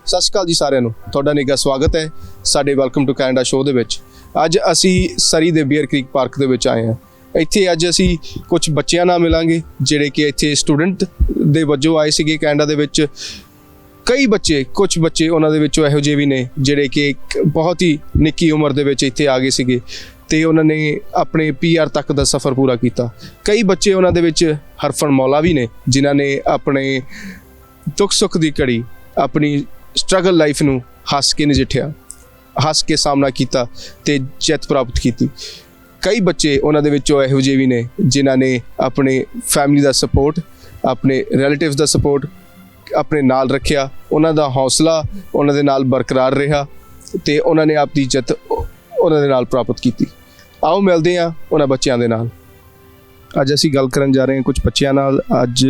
ਸਤਿ ਸ਼੍ਰੀ ਅਕਾਲ ਜੀ ਸਾਰਿਆਂ ਨੂੰ, ਤੁਹਾਡਾ ਨਿੱਘਾ ਸਵਾਗਤ ਹੈ ਸਾਡੇ ਵੈਲਕਮ ਟੂ ਕੈਨੇਡਾ ਸ਼ੋਅ ਦੇ ਵਿੱਚ। ਅੱਜ ਅਸੀਂ ਸਰੀ ਦੇ ਬੀਅਰ ਕ੍ਰੀਕ ਪਾਰਕ ਦੇ ਵਿੱਚ ਆਏ ਹਾਂ। ਇੱਥੇ ਅੱਜ ਅਸੀਂ ਕੁਝ ਬੱਚਿਆਂ ਨਾਲ ਮਿਲਾਂਗੇ ਜਿਹੜੇ ਕਿ ਇੱਥੇ ਸਟੂਡੈਂਟ ਦੇ ਵਜੋਂ ਆਏ ਸੀਗੇ ਕੈਨੇਡਾ ਦੇ ਵਿੱਚ। ਕਈ ਬੱਚੇ, ਕੁਝ ਬੱਚੇ ਉਹਨਾਂ ਦੇ ਵਿੱਚੋਂ ਇਹੋ ਜਿਹੇ ਵੀ ਨੇ ਜਿਹੜੇ ਕਿ ਇੱਕ ਬਹੁਤ ਹੀ ਨਿੱਕੀ ਉਮਰ ਦੇ ਵਿੱਚ ਇੱਥੇ ਆ ਗਏ ਸੀਗੇ ਅਤੇ ਉਹਨਾਂ ਨੇ ਆਪਣੇ PR ਤੱਕ ਦਾ ਸਫ਼ਰ ਪੂਰਾ ਕੀਤਾ। ਕਈ ਬੱਚੇ ਉਹਨਾਂ ਦੇ ਵਿੱਚ ਹਰਫਨ ਮੌਲਾ ਵੀ ਨੇ ਜਿਨ੍ਹਾਂ ਨੇ ਆਪਣੇ ਦੁੱਖ ਸੁੱਖ ਦੀ ਘੜੀ, ਆਪਣੀ ਸਟਰਗਲ ਲਾਈਫ ਨੂੰ ਹੱਸ ਕੇ ਨਜਿੱਠਿਆ, ਹੱਸ ਕੇ ਸਾਹਮਣਾ ਕੀਤਾ ਅਤੇ ਜਿੱਤ ਪ੍ਰਾਪਤ ਕੀਤੀ। ਕਈ ਬੱਚੇ ਉਹਨਾਂ ਦੇ ਵਿੱਚੋਂ ਇਹੋ ਜਿਹੇ ਵੀ ਨੇ ਜਿਨ੍ਹਾਂ ਨੇ ਆਪਣੇ ਫੈਮਿਲੀ ਦਾ ਸਪੋਰਟ, ਆਪਣੇ ਰਿਲੇਟਿਵਸ ਦਾ ਸਪੋਰਟ ਆਪਣੇ ਨਾਲ ਰੱਖਿਆ, ਉਹਨਾਂ ਦਾ ਹੌਸਲਾ ਉਹਨਾਂ ਦੇ ਨਾਲ ਬਰਕਰਾਰ ਰਿਹਾ ਅਤੇ ਉਹਨਾਂ ਨੇ ਆਪਣੀ ਜਿੱਤ ਉਹਨਾਂ ਦੇ ਨਾਲ ਪ੍ਰਾਪਤ ਕੀਤੀ। ਆਓ ਮਿਲਦੇ ਹਾਂ ਉਹਨਾਂ ਬੱਚਿਆਂ ਦੇ ਨਾਲ। ਅੱਜ ਅਸੀਂ ਗੱਲ ਕਰਨ ਜਾ ਰਹੇ ਹਾਂ ਕੁਝ ਬੱਚਿਆਂ ਨਾਲ। ਅੱਜ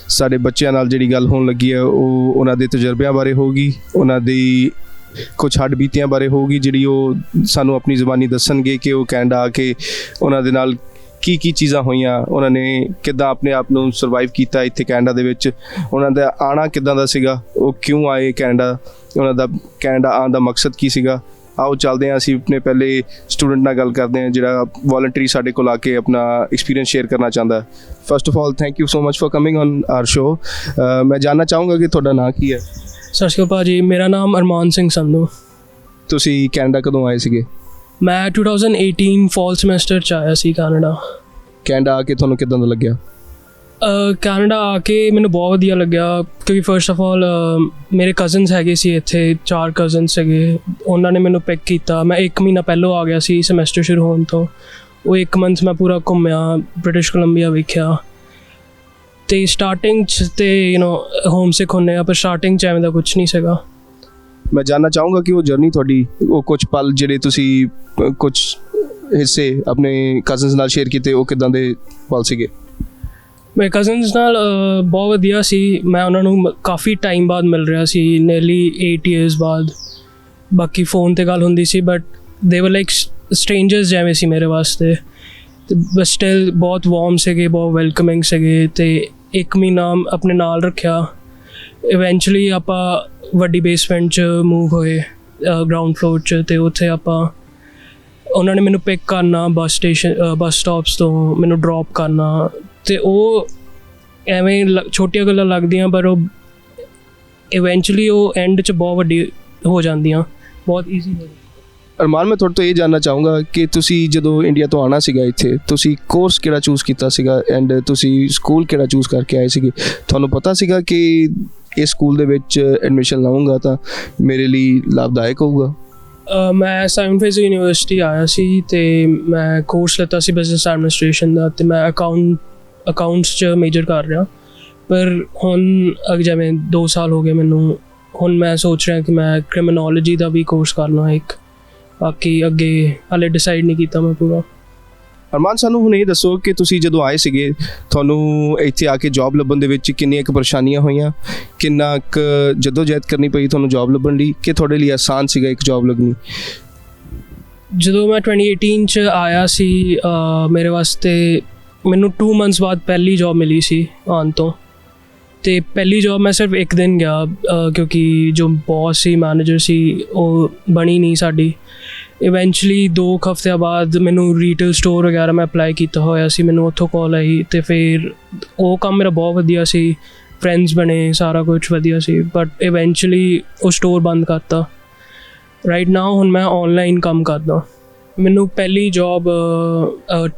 ਸਾਡੇ ਬੱਚਿਆਂ ਨਾਲ ਜਿਹੜੀ ਗੱਲ ਹੋਣ ਲੱਗੀ ਹੈ ਉਹ ਉਹਨਾਂ ਦੇ ਤਜਰਬਿਆਂ ਬਾਰੇ ਹੋਊਗੀ, ਉਹਨਾਂ ਦੀ ਕੁਝ ਹੱਡ ਬੀਤੀਆਂ ਬਾਰੇ ਹੋਊਗੀ ਜਿਹੜੀ ਉਹ ਸਾਨੂੰ ਆਪਣੀ ਜ਼ੁਬਾਨੀ ਦੱਸਣਗੇ ਕਿ ਉਹ ਕੈਨੇਡਾ ਆ ਕੇ ਉਹਨਾਂ ਦੇ ਨਾਲ ਕੀ ਚੀਜ਼ਾਂ ਹੋਈਆਂ, ਉਹਨਾਂ ਨੇ ਕਿੱਦਾਂ ਆਪਣੇ ਆਪ ਨੂੰ ਸਰਵਾਈਵ ਕੀਤਾ ਇੱਥੇ ਕੈਨੇਡਾ ਦੇ ਵਿੱਚ, ਉਹਨਾਂ ਦਾ ਆਉਣਾ ਕਿੱਦਾਂ ਦਾ ਸੀਗਾ, ਉਹ ਕਿਉਂ ਆਏ ਕੈਨੇਡਾ, ਉਹਨਾਂ ਦਾ ਕੈਨੇਡਾ ਆਉਣ ਦਾ ਮਕਸਦ ਕੀ ਸੀਗਾ। ਆਓ ਚੱਲਦੇ ਹਾਂ, ਅਸੀਂ ਆਪਣੇ ਪਹਿਲੇ ਸਟੂਡੈਂਟ ਨਾਲ ਗੱਲ ਕਰਦੇ ਹਾਂ ਜਿਹੜਾ ਵੋਲੰਟਰੀ ਸਾਡੇ ਕੋਲ ਆ ਕੇ ਆਪਣਾ ਐਕਸਪੀਰੀਅੰਸ ਸ਼ੇਅਰ ਕਰਨਾ ਚਾਹੁੰਦਾ। First of all thank you so much for coming on R show. ਮੈਂ ਜਾਣਨਾ ਚਾਹੂੰਗਾ ਕਿ ਤੁਹਾਡਾ ਨਾਂ ਕੀ ਹੈ? ਸਤਿ ਸ਼੍ਰੀ ਅਕਾਲ ਭਾਜੀ, ਮੇਰਾ ਨਾਮ ਅਰਮਾਨ ਸਿੰਘ ਸੰਧੂ। ਤੁਸੀਂ ਕੈਨੇਡਾ ਕਦੋਂ ਆਏ ਸੀਗੇ? ਮੈਂ 2018 ਫਾਲ ਸਮੈਸਟਰ 'ਚ ਆਇਆ ਸੀ ਕੈਨੇਡਾ। ਕੈਨੇਡਾ ਆ ਕੇ ਤੁਹਾਨੂੰ ਕਿੱਦਾਂ ਦਾ ਲੱਗਿਆ? ਕੈਨੇਡਾ ਆ ਕੇ ਮੈਨੂੰ ਬਹੁਤ ਵਧੀਆ ਲੱਗਿਆ ਕਿਉਂਕਿ ਫਸਟ ਆਫ ਆਲ ਮੇਰੇ ਕਜ਼ਨਸ ਹੈਗੇ ਸੀ ਇੱਥੇ, 4 ਕਜ਼ਨਸ ਹੈਗੇ, ਉਹਨਾਂ ਨੇ ਮੈਨੂੰ ਪਿਕ ਕੀਤਾ। ਮੈਂ 1 ਮਹੀਨਾ ਪਹਿਲੋਂ ਆ ਗਿਆ ਸੀ ਸਮੈਸਟਰ ਸ਼ੁਰੂ ਹੋਣ ਤੋਂ। ਉਹ 1 ਮੰਥ ਮੈਂ ਪੂਰਾ ਘੁੰਮਿਆ, ਬ੍ਰਿਟਿਸ਼ ਕੋਲੰਬੀਆ ਵੇਖਿਆ ਅਤੇ ਸਟਾਰਟਿੰਗ 'ਚ ਤਾਂ ਹੋਮ ਸਿਕ ਹੁੰਦੇ ਆ, ਪਰ ਸਟਾਰਟਿੰਗ 'ਚ ਐਵੇਂ ਦਾ ਕੁਛ ਨਹੀਂ ਸੀਗਾ। ਮੈਂ ਜਾਣਨਾ ਚਾਹੂੰਗਾ ਕਿ ਉਹ ਜਰਨੀ ਤੁਹਾਡੀ, ਉਹ ਕੁਝ ਪਲ ਜਿਹੜੇ ਤੁਸੀਂ ਕੁਝ ਹਿੱਸੇ ਆਪਣੇ ਕਜ਼ਨਸ ਨਾਲ ਸ਼ੇਅਰ ਕੀਤੇ, ਉਹ ਕਿੱਦਾਂ ਦੇ ਪਲ ਸੀਗੇ? ਮੇਰੇ ਕਜ਼ਨਸ ਨਾਲ ਬਹੁਤ ਵਧੀਆ ਸੀ। ਮੈਂ ਉਹਨਾਂ ਨੂੰ ਕਾਫੀ ਟਾਈਮ ਬਾਅਦ ਮਿਲ ਰਿਹਾ ਸੀ, ਨੀਅਰਲੀ 8 years ਬਾਅਦ। ਬਾਕੀ ਫ਼ੋਨ 'ਤੇ ਗੱਲ ਹੁੰਦੀ ਸੀ ਬਟ ਦੇ ਵਰ ਲਾਈਕ ਸਟ੍ਰੇਂਜਰਸ ਜਿਵੇਂ ਸੀ ਮੇਰੇ ਵਾਸਤੇ, ਅਤੇ ਬਟ ਸਟਿਲ ਬਹੁਤ ਵਾਰਮ ਸੀਗੇ, ਬਹੁਤ ਵੈਲਕਮਿੰਗ ਸੀਗੇ ਅਤੇ 1 ਮਹੀਨਾ ਆਪਣੇ ਨਾਲ ਰੱਖਿਆ। ਇਵੈਂਚੁਅਲੀ ਆਪਾਂ ਵੱਡੀ ਬੇਸਮੈਂਟ 'ਚ ਮੂਵ ਹੋਏ, ਗਰਾਊਂਡ ਫਲੋਰ 'ਚ, ਅਤੇ ਉੱਥੇ ਆਪਾਂ ਉਹਨਾਂ ਨੇ ਮੈਨੂੰ ਪਿਕ ਕਰਨਾ ਬੱਸ ਸਟਾਪਸ ਤੋਂ, ਮੈਨੂੰ ਡਰੋਪ ਕਰਨਾ, ਅਤੇ ਉਹ ਐਵੇਂ ਛੋਟੀਆਂ ਗੱਲਾਂ ਲੱਗਦੀਆਂ ਪਰ ਉਹ ਇਵੈਂਚੁਅਲੀ ਉਹ ਐਂਡ 'ਚ ਬਹੁਤ ਵੱਡੀ ਹੋ ਜਾਂਦੀਆਂ, ਬਹੁਤ ਈਜ਼ੀ ਹੋ ਜਾਂਦੀ। ਅਰਮਾਨ, ਮੈਂ ਤੁਹਾਡੇ ਤੋਂ ਇਹ ਜਾਣਨਾ ਚਾਹੂੰਗਾ ਕਿ ਤੁਸੀਂ ਜਦੋਂ ਇੰਡੀਆ ਤੋਂ ਆਉਣਾ ਸੀਗਾ ਇੱਥੇ, ਤੁਸੀਂ ਕੋਰਸ ਕਿਹੜਾ ਚੂਜ਼ ਕੀਤਾ ਸੀਗਾ ਐਂਡ ਤੁਸੀਂ ਸਕੂਲ ਕਿਹੜਾ ਚੂਜ਼ ਕਰਕੇ ਆਏ ਸੀਗੇ? ਤੁਹਾਨੂੰ ਪਤਾ ਸੀਗਾ ਕਿ ਇਸ ਸਕੂਲ ਦੇ ਵਿੱਚ ਐਡਮਿਸ਼ਨ ਲਵਾਂਗਾ ਤਾਂ ਮੇਰੇ ਲਈ ਲਾਭਦਾਇਕ ਹੋਊਗਾ? ਮੈਂ ਸਾਈਮਨ ਫਰੇਜ਼ਰ ਯੂਨੀਵਰਸਿਟੀ ਆਇਆ ਸੀ ਅਤੇ ਮੈਂ ਕੋਰਸ ਲਿੱਤਾ ਸੀ ਬਿਜ਼ਨਸ ਐਡਮਿਨਿਸਟ੍ਰੇਸ਼ਨ ਦਾ, ਅਤੇ ਮੈਂ ਅਕਾਊਂਟਸ 'ਚ ਮੇਜਰ ਕਰ ਰਿਹਾ। ਪਰ ਹੁਣ ਜਿਵੇਂ 2 ਸਾਲ ਹੋ ਗਏ ਮੈਨੂੰ, ਹੁਣ ਮੈਂ ਸੋਚ ਰਿਹਾ ਕਿ ਮੈਂ ਕ੍ਰਿਮੀਨੋਲੋਜੀ ਦਾ ਵੀ ਕੋਰਸ ਕਰਨਾ ਇੱਕ। ਬਾਕੀ ਅੱਗੇ ਹਾਲੇ ਡਿਸਾਈਡ ਨਹੀਂ ਕੀਤਾ ਮੈਂ ਪੂਰਾ। ਅਰਮਾਨ, ਸਾਨੂੰ ਹੁਣ ਇਹ ਦੱਸੋ ਕਿ ਤੁਸੀਂ ਜਦੋਂ ਆਏ ਸੀਗੇ ਤੁਹਾਨੂੰ ਇੱਥੇ ਆ ਕੇ ਜੋਬ ਲੱਭਣ ਦੇ ਵਿੱਚ ਕਿੰਨੀਆਂ ਕੁ ਪਰੇਸ਼ਾਨੀਆਂ ਹੋਈਆਂ, ਕਿੰਨਾ ਕੁ ਜਦੋਜਹਿਦ ਕਰਨੀ ਪਈ ਤੁਹਾਨੂੰ ਜੋਬ ਲੱਭਣ ਲਈ, ਕਿ ਤੁਹਾਡੇ ਲਈ ਆਸਾਨ ਸੀਗਾ ਇੱਕ ਜੋਬ ਲੱਭਣੀ? ਜਦੋਂ ਮੈਂ 2018 'ਚ ਆਇਆ ਸੀ ਮੇਰੇ ਵਾਸਤੇ, ਮੈਨੂੰ 2 months ਬਾਅਦ ਪਹਿਲੀ ਜੋਬ ਮਿਲੀ ਸੀ ਆਉਣ ਤੋਂ, ਅਤੇ ਪਹਿਲੀ ਜੋਬ ਮੈਂ ਸਿਰਫ 1 ਦਿਨ ਗਿਆ ਕਿਉਂਕਿ ਜੋ ਬੌਸ ਸੀ, ਮੈਨੇਜਰ ਸੀ, ਉਹ ਬਣੀ ਨਹੀਂ ਸਾਡੀ। ਇਵੈਂਚੁਅਲੀ 2 ਹਫ਼ਤਿਆਂ ਬਾਅਦ ਮੈਨੂੰ ਰੀਟੇਲ ਸਟੋਰ ਵਗੈਰਾ ਮੈਂ ਅਪਲਾਈ ਕੀਤਾ ਹੋਇਆ ਸੀ, ਮੈਨੂੰ ਉੱਥੋਂ ਕਾਲ ਆਈ ਅਤੇ ਫਿਰ ਉਹ ਕੰਮ ਮੇਰਾ ਬਹੁਤ ਵਧੀਆ ਸੀ, ਫਰੈਂਡਸ ਬਣੇ, ਸਾਰਾ ਕੁਛ ਵਧੀਆ ਸੀ। ਬਟ ਇਵੈਂਚੁਅਲੀ ਉਹ ਸਟੋਰ ਬੰਦ ਕਰਤਾ। ਰਾਈਟ ਨਾਓ ਹੁਣ ਮੈਂ ਔਨਲਾਈਨ ਕੰਮ ਕਰਦਾ। ਮੈਨੂੰ ਪਹਿਲੀ ਜੋਬ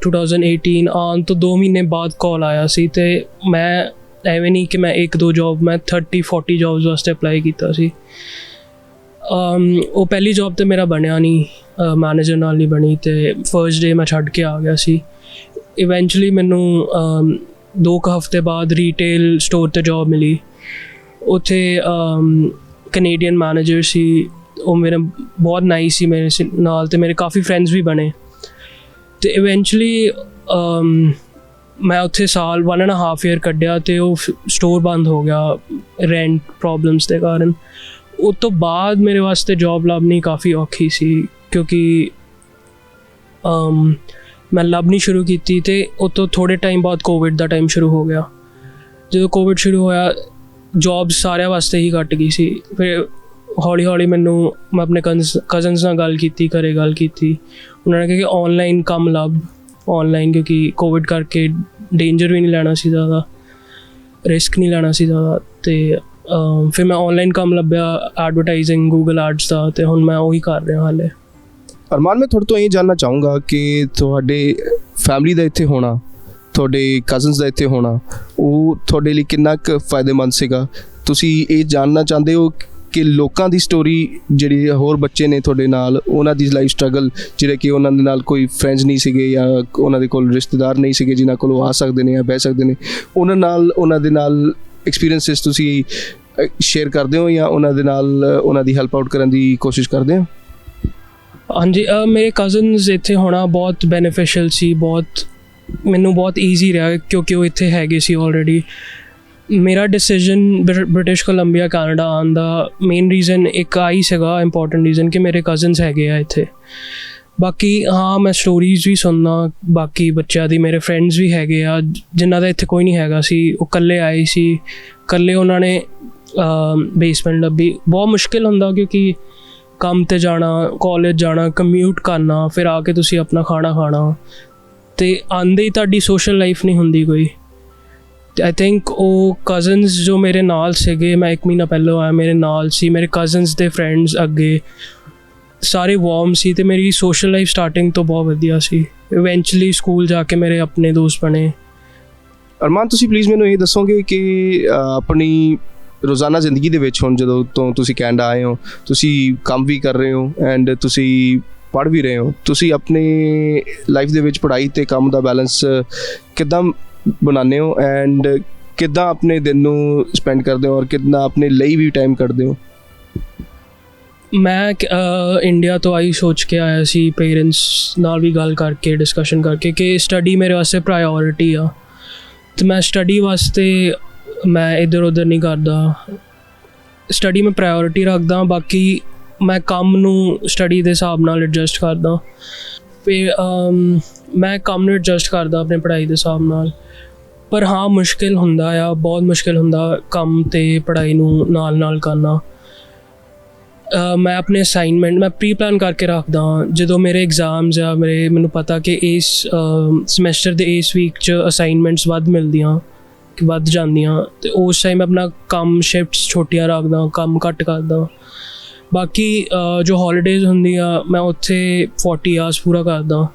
2018 ਆਉਣ ਤੋਂ 2 ਮਹੀਨੇ ਬਾਅਦ ਕਾਲ ਆਇਆ ਸੀ, ਅਤੇ ਮੈਂ ਐਵੇਂ ਨਹੀਂ ਕਿ ਮੈਂ 1-2 ਜੋਬ, ਮੈਂ 30-40 ਜੋਬਸ ਵਾਸਤੇ ਅਪਲਾਈ ਕੀਤਾ ਸੀ। ਉਹ ਪਹਿਲੀ ਜੋਬ ਤਾਂ ਮੇਰਾ ਬਣਿਆ ਨਹੀਂ, ਮੈਨੇਜਰ ਨਾਲ ਨਹੀਂ ਬਣੀ, ਅਤੇ ਫਸਟ ਡੇ ਮੈਂ ਛੱਡ ਕੇ ਆ ਗਿਆ ਸੀ। ਇਵੈਂਚੁਅਲੀ ਮੈਨੂੰ 2 ਹਫ਼ਤੇ ਬਾਅਦ ਰੀਟੇਲ ਸਟੋਰ 'ਤੇ ਜੋਬ ਮਿਲੀ। ਉੱਥੇ ਕੈਨੇਡੀਅਨ ਮੈਨੇਜਰ ਸੀ, ਉਹ ਮੇਰੇ ਬਹੁਤ ਨਾਈਸ ਸੀ ਮੇਰੇ ਨਾਲ, ਅਤੇ ਮੇਰੇ ਕਾਫੀ ਫਰੈਂਡਸ ਵੀ ਬਣੇ। ਅਤੇ ਇਵੈਂਚੁਅਲੀ ਮੈਂ ਉੱਥੇ ਸਾਲ 1.5 year ਕੱਢਿਆ ਅਤੇ ਉਹ ਸਟੋਰ ਬੰਦ ਹੋ ਗਿਆ ਰੈਂਟ ਪ੍ਰੋਬਲਮਸ ਦੇ ਕਾਰਨ। ਉਸ ਤੋਂ ਬਾਅਦ ਮੇਰੇ ਵਾਸਤੇ ਜੋਬ ਲੱਭਣੀ ਕਾਫੀ ਔਖੀ ਸੀ ਕਿਉਂਕਿ ਮੈਂ ਲੱਭਣੀ ਸ਼ੁਰੂ ਕੀਤੀ ਅਤੇ ਉਸ ਤੋਂ ਥੋੜ੍ਹੇ ਟਾਈਮ ਬਾਅਦ ਕੋਵਿਡ ਦਾ ਟਾਈਮ ਸ਼ੁਰੂ ਹੋ ਗਿਆ। ਜਦੋਂ ਕੋਵਿਡ ਸ਼ੁਰੂ ਹੋਇਆ ਜੋਬਸ ਸਾਰਿਆਂ ਵਾਸਤੇ ਹੀ ਘੱਟ ਗਈ ਸੀ। ਫਿਰ ਹੌਲੀ ਹੌਲੀ ਮੈਨੂੰ ਮੈਂ ਆਪਣੇ ਕਜ਼ਨਸ ਨਾਲ ਗੱਲ ਕੀਤੀ, ਘਰੇ ਗੱਲ ਕੀਤੀ। ਉਹਨਾਂ ਨੇ ਕਿਹਾ ਕਿ ਔਨਲਾਈਨ ਕੰਮ ਲੱਭ, ਔਨਲਾਈਨ, ਕਿਉਂਕਿ ਕੋਵਿਡ ਕਰਕੇ ਡੇਂਜਰ ਵੀ ਨਹੀਂ ਲੈਣਾ ਸੀ ਜ਼ਿਆਦਾ, ਰਿਸਕ ਨਹੀਂ ਲੈਣਾ ਸੀ ਜ਼ਿਆਦਾ। ਅਤੇ ਫਿਰ ਮੈਂ ਔਨਲਾਈਨ ਕੰਮ ਲੱਭਿਆ, ਐਡਵਰਟਾਈਜ਼ਿੰਗ, ਗੂਗਲ ਐਡਸ ਦਾ, ਅਤੇ ਹੁਣ ਮੈਂ ਉਹੀ ਕਰ ਰਿਹਾ ਹਾਲੇ। ਅਰਮਾਨ, ਮੈਂ ਤੁਹਾਡੇ ਤੋਂ ਇਹ ਜਾਣਨਾ ਚਾਹੂੰਗਾ ਕਿ ਤੁਹਾਡੇ ਫੈਮਿਲੀ ਦਾ ਇੱਥੇ ਹੋਣਾ, ਤੁਹਾਡੇ ਕਜ਼ਨਸ ਦਾ ਇੱਥੇ ਹੋਣਾ, ਉਹ ਤੁਹਾਡੇ ਲਈ ਕਿੰਨਾ ਕੁ ਫਾਇਦੇਮੰਦ ਸੀਗਾ? ਤੁਸੀਂ ਇਹ ਜਾਣਨਾ ਚਾਹੁੰਦੇ ਹੋ ਕਿ ਲੋਕਾਂ ਦੀ ਸਟੋਰੀ, ਜਿਹੜੀ ਹੋਰ ਬੱਚੇ ਨੇ ਤੁਹਾਡੇ ਨਾਲ, ਉਹਨਾਂ ਦੀ ਲਾਈਫ ਸਟਰਗਲ, ਜਿਹੜੇ ਕਿ ਉਹਨਾਂ ਦੇ ਨਾਲ ਕੋਈ ਫਰੈਂਡਸ ਨਹੀਂ ਸੀਗੇ ਜਾਂ ਉਹਨਾਂ ਦੇ ਕੋਲ ਰਿਸ਼ਤੇਦਾਰ ਨਹੀਂ ਸੀਗੇ ਜਿਨ੍ਹਾਂ ਕੋਲ ਉਹ ਆ ਸਕਦੇ ਨੇ ਜਾਂ ਬਹਿ ਸਕਦੇ ਨੇ, ਉਹਨਾਂ ਦੇ ਨਾਲ ਐਕਸਪੀਰੀਅੰਸਿਸ ਤੁਸੀਂ ਸ਼ੇਅਰ ਕਰਦੇ ਹੋ ਜਾਂ ਉਹਨਾਂ ਦੇ ਨਾਲ ਉਹਨਾਂ ਦੀ ਹੈਲਪ ਆਊਟ ਕਰਨ ਦੀ ਕੋਸ਼ਿਸ਼ ਕਰਦੇ ਹੋ? ਹਾਂਜੀ, ਮੇਰੇ ਕਜ਼ਨਸ ਇੱਥੇ ਹੋਣਾ ਬਹੁਤ ਬੈਨੀਫੀਸ਼ੀਅਲ ਸੀ, ਮੈਨੂੰ ਬਹੁਤ ਈਜ਼ੀ ਰਿਹਾ ਕਿਉਂਕਿ ਉਹ ਇੱਥੇ ਹੈਗੇ ਸੀ ਆਲਰੇਡੀ। ਮੇਰਾ ਡਿਸੀਜਨ ਬ੍ਰਿਟਿਸ਼ ਕੋਲੰਬੀਆ ਕੈਨੇਡਾ ਆਉਣ ਦਾ ਮੇਨ ਰੀਜ਼ਨ ਇੱਕ ਆਹੀ ਸੀਗਾ, ਇੰਪੋਰਟੈਂਟ ਰੀਜ਼ਨ, ਕਿ ਮੇਰੇ ਕਜ਼ਨਸ ਹੈਗੇ ਆ ਇੱਥੇ। ਬਾਕੀ ਹਾਂ, ਮੈਂ ਸਟੋਰੀਜ਼ ਵੀ ਸੁਣਨਾ ਬਾਕੀ ਬੱਚਿਆਂ ਦੀ, ਮੇਰੇ ਫਰੈਂਡਸ ਵੀ ਹੈਗੇ ਆ ਜਿਨ੍ਹਾਂ ਦਾ ਇੱਥੇ ਕੋਈ ਨਹੀਂ ਹੈਗਾ ਸੀ, ਉਹ ਇਕੱਲੇ ਆਏ ਸੀ, ਇਕੱਲੇ ਉਹਨਾਂ ਨੇ ਬੇਸਮੈਂਟ ਲੱਭੀ। ਬਹੁਤ ਮੁਸ਼ਕਿਲ ਹੁੰਦਾ ਕਿਉਂਕਿ ਕੰਮ 'ਤੇ ਜਾਣਾ, ਕਾਲਜ ਜਾਣਾ, ਕਮਿਊਟ ਕਰਨਾ, ਫਿਰ ਆ ਕੇ ਤੁਸੀਂ ਆਪਣਾ ਖਾਣਾ ਖਾਣਾ, ਅਤੇ ਆਉਂਦੇ ਹੀ ਤੁਹਾਡੀ ਸੋਸ਼ਲ ਲਾਈਫ ਨਹੀਂ ਹੁੰਦੀ ਕੋਈ। ਅਤੇ ਆਈ ਥਿੰਕ ਉਹ ਕਜ਼ਨਸ ਜੋ ਮੇਰੇ ਨਾਲ ਸੀਗੇ, ਮੈਂ 1 ਮਹੀਨਾ ਪਹਿਲਾਂ ਆਇਆ, ਮੇਰੇ ਨਾਲ ਸੀ, ਮੇਰੇ ਕਜ਼ਨਸ ਦੇ ਫਰੈਂਡਸ ਅੱਗੇ ਸਾਰੇ ਵਾਰਮ ਸੀ, ਅਤੇ ਮੇਰੀ ਸੋਸ਼ਲ ਲਾਈਫ ਸਟਾਰਟਿੰਗ ਤੋਂ ਬਹੁਤ ਵਧੀਆ ਸੀ। ਇਵੈਂਚੁਅਲੀ ਸਕੂਲ ਜਾ ਕੇ ਮੇਰੇ ਆਪਣੇ ਦੋਸਤ ਬਣੇ। ਅਰਮਾਨ, ਤੁਸੀਂ ਪਲੀਜ਼ ਮੈਨੂੰ ਇਹ ਦੱਸੋਗੇ ਕਿ ਆਪਣੀ ਰੋਜ਼ਾਨਾ ਜ਼ਿੰਦਗੀ ਦੇ ਵਿੱਚ ਹੁਣ ਜਦੋਂ ਤੋਂ ਤੁਸੀਂ ਕੈਨੇਡਾ ਆਏ ਹੋ, ਤੁਸੀਂ ਕੰਮ ਵੀ ਕਰ ਰਹੇ ਹੋ ਐਂਡ ਤੁਸੀਂ ਪੜ੍ਹ ਵੀ ਰਹੇ ਹੋ, ਤੁਸੀਂ ਆਪਣੇ ਲਾਈਫ ਦੇ ਵਿੱਚ ਪੜ੍ਹਾਈ ਅਤੇ ਕੰਮ ਦਾ ਬੈਲੈਂਸ ਕਿੱਦਾਂ ਬਣਾਉਂਦੇ ਹੋ ਐਂਡ ਕਿੱਦਾਂ ਆਪਣੇ ਦਿਨ ਨੂੰ ਸਪੈਂਡ ਕਰਦੇ ਹੋ ਔਰ ਕਿੱਦਾਂ ਆਪਣੇ ਲਈ ਵੀ ਟਾਈਮ ਕੱਢਦੇ ਹੋ? ਮੈਂ ਇੰਡੀਆ ਤੋਂ ਆਈ ਸੋਚ ਕੇ ਆਇਆ ਸੀ, ਪੇਰੈਂਟਸ ਨਾਲ ਵੀ ਗੱਲ ਕਰਕੇ, ਡਿਸਕਸ਼ਨ ਕਰਕੇ, ਕਿ ਸਟੱਡੀ ਮੇਰੇ ਵਾਸਤੇ ਪ੍ਰਾਇਓਰਿਟੀ ਆ, ਅਤੇ ਮੈਂ ਸਟੱਡੀ ਵਾਸਤੇ ਮੈਂ ਇੱਧਰ ਉੱਧਰ ਨਹੀਂ ਕਰਦਾ। ਸਟੱਡੀ ਮੈਂ ਪ੍ਰਾਇਓਰਿਟੀ ਰੱਖਦਾ, ਬਾਕੀ ਮੈਂ ਕੰਮ ਨੂੰ ਸਟੱਡੀ ਦੇ ਹਿਸਾਬ ਨਾਲ ਐਡਜਸਟ ਕਰਦਾ। ਫਿਰ ਮੈਂ ਕੰਮ ਨੂੰ ਐਡਜਸਟ ਕਰਦਾ ਆਪਣੇ ਪੜ੍ਹਾਈ ਦੇ ਹਿਸਾਬ ਨਾਲ। ਪਰ ਹਾਂ, ਮੁਸ਼ਕਿਲ ਹੁੰਦਾ ਆ, ਬਹੁਤ ਮੁਸ਼ਕਿਲ ਹੁੰਦਾ ਕੰਮ ਅਤੇ ਪੜ੍ਹਾਈ ਨੂੰ ਨਾਲ ਕਰਨਾ। ਮੈਂ ਆਪਣੇ ਅਸਾਈਨਮੈਂਟ ਮੈਂ ਪ੍ਰੀ ਪਲਾਨ ਕਰਕੇ ਰੱਖਦਾ। ਜਦੋਂ ਮੇਰੇ ਐਗਜ਼ਾਮਸ ਆ, ਮੈਨੂੰ ਪਤਾ ਕਿ ਇਸ ਸਮੈਸਟਰ ਦੇ ਇਸ ਵੀਕ 'ਚ ਅਸਾਈਨਮੈਂਟਸ ਵੱਧ ਜਾਂਦੀਆਂ, ਅਤੇ ਉਸ ਟਾਈਮ ਆਪਣਾ ਕੰਮ ਸ਼ਿਫਟਸ ਛੋਟੀਆਂ ਰੱਖਦਾ, ਕੰਮ ਘੱਟ ਕਰਦਾ। ਬਾਕੀ ਜੋ ਹੌਲੀਡੇਜ਼ ਹੁੰਦੀਆਂ, ਮੈਂ ਉੱਥੇ 40 ਆਵਰਸ ਪੂਰਾ ਕਰਦਾ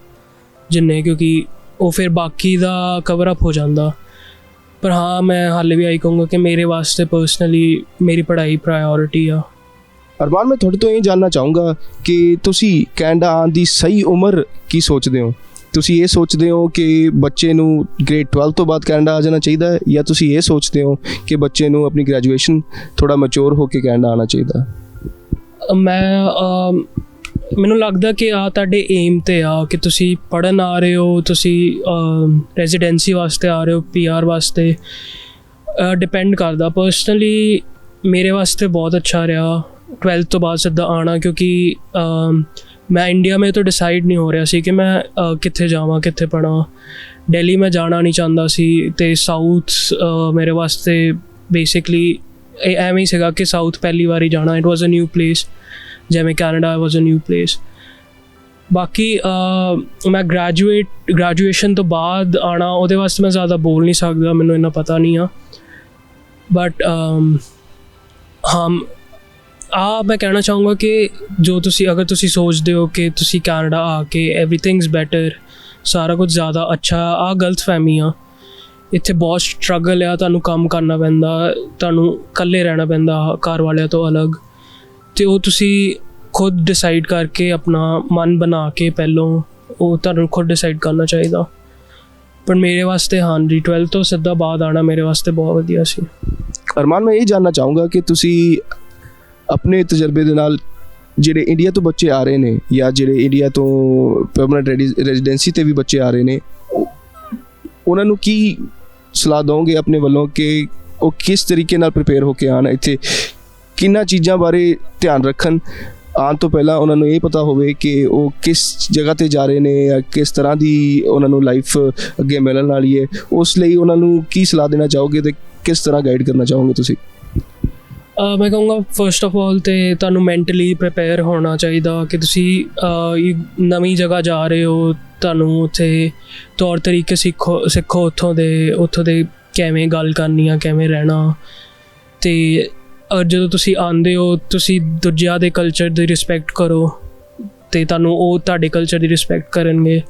ਜਿੰਨੇ, ਕਿਉਂਕਿ ਉਹ ਫਿਰ ਬਾਕੀ ਦਾ ਕਵਰ ਅਪ ਹੋ ਜਾਂਦਾ। ਪਰ ਹਾਂ, ਮੈਂ ਹਾਲੇ ਵੀ ਆਈ ਕਹੂੰਗਾ ਕਿ ਮੇਰੇ ਵਾਸਤੇ ਪਰਸਨਲੀ ਮੇਰੀ ਪੜ੍ਹਾਈ ਪ੍ਰਾਇਓਰਿਟੀ ਆ। ਅਰਮਾਨ, ਮੈਂ ਤੁਹਾਡੇ ਤੋਂ ਇਹ ਜਾਣਨਾ ਚਾਹੂੰਗਾ ਕਿ ਤੁਸੀਂ ਕੈਨੇਡਾ ਆਉਣ ਦੀ ਸਹੀ ਉਮਰ ਕੀ ਸੋਚਦੇ ਹੋ? ਤੁਸੀਂ ਇਹ ਸੋਚਦੇ ਹੋ ਕਿ ਬੱਚੇ ਨੂੰ ਗ੍ਰੇਡ 12 ਤੋਂ ਬਾਅਦ ਕੈਨੇਡਾ ਆ ਜਾਣਾ ਚਾਹੀਦਾ ਹੈ, ਜਾਂ ਤੁਸੀਂ ਇਹ ਸੋਚਦੇ ਹੋ ਕਿ ਬੱਚੇ ਨੂੰ ਆਪਣੀ ਗ੍ਰੈਜੂਏਸ਼ਨ ਥੋੜ੍ਹਾ ਮੈਚੋਰ ਹੋ ਕੇ ਕੈਨੇਡਾ ਆਉਣਾ ਚਾਹੀਦਾ? ਮੈਨੂੰ ਲੱਗਦਾ ਕਿ ਤੁਹਾਡੇ ਏਮ 'ਤੇ ਆ ਕਿ ਤੁਸੀਂ ਪੜ੍ਹਨ ਆ ਰਹੇ ਹੋ, ਤੁਸੀਂ ਰੈਜ਼ੀਡੈਂਸੀ ਵਾਸਤੇ ਆ ਰਹੇ ਹੋ, PR ਵਾਸਤੇ, ਡਿਪੈਂਡ ਕਰਦਾ। ਪਰਸਨਲੀ ਮੇਰੇ ਵਾਸਤੇ ਬਹੁਤ ਅੱਛਾ ਰਿਹਾ 12th ਤੋਂ ਬਾਅਦ ਸਿੱਧਾ ਆਉਣਾ, ਕਿਉਂਕਿ ਮੈਂ ਇੰਡੀਆ ਤੋਂ ਡਿਸਾਈਡ ਨਹੀਂ ਹੋ ਰਿਹਾ ਸੀ ਕਿ ਮੈਂ ਕਿੱਥੇ ਜਾਵਾਂ, ਕਿੱਥੇ ਪੜ੍ਹਾਂ। ਦਿੱਲੀ ਮੈਂ ਜਾਣਾ ਨਹੀਂ ਚਾਹੁੰਦਾ ਸੀ, ਅਤੇ ਸਾਊਥ ਮੇਰੇ ਵਾਸਤੇ ਬੇਸਿਕਲੀ ਐਵੇਂ ਹੀ ਸੀਗਾ ਕਿ ਸਾਊਥ ਪਹਿਲੀ ਵਾਰੀ ਜਾਣਾ, it was a new place, ਜਿਵੇਂ Canada was a new place. ਬਾਕੀ ਮੈਂ ਗ੍ਰੈਜੂਏਸ਼ਨ ਤੋਂ ਬਾਅਦ ਆਉਣਾ, ਉਹਦੇ ਵਾਸਤੇ ਮੈਂ ਜ਼ਿਆਦਾ ਬੋਲ ਨਹੀਂ ਸਕਦਾ, ਮੈਨੂੰ ਇੰਨਾ ਪਤਾ ਨਹੀਂ ਆ। ਬਟ ਹਾਂ, ਮੈਂ ਕਹਿਣਾ ਚਾਹੂੰਗਾ ਕਿ ਅਗਰ ਤੁਸੀਂ ਸੋਚਦੇ ਹੋ ਕਿ ਤੁਸੀਂ ਕੈਨੇਡਾ ਆ ਕੇ ਐਵਰੀਥਿੰਗਸ ਬੈਟਰ, ਸਾਰਾ ਕੁਝ ਜ਼ਿਆਦਾ ਅੱਛਾ, ਗਲਤ ਫਹਿਮੀ ਆ। ਇੱਥੇ ਬਹੁਤ ਸਟਰਗਲ ਆ, ਤੁਹਾਨੂੰ ਕੰਮ ਕਰਨਾ ਪੈਂਦਾ, ਤੁਹਾਨੂੰ ਇਕੱਲੇ ਰਹਿਣਾ ਪੈਂਦਾ ਘਰ ਵਾਲਿਆਂ ਤੋਂ ਅਲੱਗ, ਅਤੇ ਉਹ ਤੁਸੀਂ ਖੁਦ ਡਿਸਾਈਡ ਕਰਕੇ ਆਪਣਾ ਮਨ ਬਣਾ ਕੇ ਪਹਿਲੋਂ ਉਹ ਤੁਹਾਨੂੰ ਖੁਦ ਡਿਸਾਈਡ ਕਰਨਾ ਚਾਹੀਦਾ। ਪਰ ਮੇਰੇ ਵਾਸਤੇ ਹਾਂਜੀ 12 ਤੋਂ ਸਿੱਧਾ ਬਾਅਦ ਆਉਣਾ ਮੇਰੇ ਵਾਸਤੇ ਬਹੁਤ ਵਧੀਆ ਸੀ। ਅਰਮਾਨ, ਮੈਂ ਇਹ ਜਾਣਨਾ ਚਾਹੂੰਗਾ ਕਿ ਤੁਸੀਂ ਆਪਣੇ ਤਜਰਬੇ ਦੇ ਨਾਲ ਜਿਹੜੇ ਇੰਡੀਆ ਤੋਂ ਬੱਚੇ ਆ ਰਹੇ ਨੇ ਜਾਂ ਜਿਹੜੇ ਇੰਡੀਆ ਤੋਂ ਪਰਮਾਨੈਂਟ ਰੈਜ਼ੀਡੈਂਸੀ 'ਤੇ ਵੀ ਬੱਚੇ ਆ ਰਹੇ ਨੇ, ਉਹਨਾਂ ਨੂੰ ਕੀ ਸਲਾਹ ਦਿਓਗੇ ਆਪਣੇ ਵੱਲੋਂ ਕਿ ਉਹ ਕਿਸ ਤਰੀਕੇ ਨਾਲ ਪ੍ਰਿਪੇਅਰ ਹੋ ਕੇ ਆਉਣ ਇੱਥੇ, ਕਿੰਨਾਂ ਚੀਜ਼ਾਂ ਬਾਰੇ ਧਿਆਨ ਰੱਖਣ? ਆਉਣ ਤੋਂ ਪਹਿਲਾਂ ਉਹਨਾਂ ਨੂੰ ਇਹ ਪਤਾ ਹੋਵੇ ਕਿ ਉਹ ਕਿਸ ਜਗ੍ਹਾ 'ਤੇ ਜਾ ਰਹੇ ਨੇ ਜਾਂ ਕਿਸ ਤਰ੍ਹਾਂ ਦੀ ਉਹਨਾਂ ਨੂੰ ਲਾਈਫ ਅੱਗੇ ਮਿਲਣ ਵਾਲੀ ਹੈ। ਉਸ ਲਈ ਉਹਨਾਂ ਨੂੰ ਕੀ ਸਲਾਹ ਦੇਣਾ ਚਾਹੋਗੇ ਅਤੇ ਕਿਸ ਤਰ੍ਹਾਂ ਗਾਈਡ ਕਰਨਾ ਚਾਹੋਗੇ ਤੁਸੀਂ? ਮੈਂ ਕਹੂੰਗਾ ਫਸਟ ਆਫ ਆਲ ਤੇ ਤੁਹਾਨੂੰ ਮੈਂਟਲੀ ਪ੍ਰਿਪੇਅਰ ਹੋਣਾ ਚਾਹੀਦਾ ਕਿ ਤੁਸੀਂ ਨਵੀਂ ਜਗ੍ਹਾ ਜਾ ਰਹੇ ਹੋ, ਤੁਹਾਨੂੰ ਉੱਥੇ ਤੌਰ ਤਰੀਕੇ ਸਿੱਖੋ ਉੱਥੋਂ ਦੇ ਕਿਵੇਂ ਗੱਲ ਕਰਨੀ ਆ, ਕਿਵੇਂ ਰਹਿਣਾ। ਅਤੇ ਜਦੋਂ ਤੁਸੀਂ ਆਉਂਦੇ ਹੋ ਤੁਸੀਂ ਦੂਜਿਆਂ ਦੇ ਕਲਚਰ ਦੀ ਰਿਸਪੈਕਟ ਕਰੋ ਅਤੇ ਤੁਹਾਨੂੰ ਉਹ ਤੁਹਾਡੇ ਕਲਚਰ ਦੀ ਰਿਸਪੈਕਟ ਕਰਨਗੇ।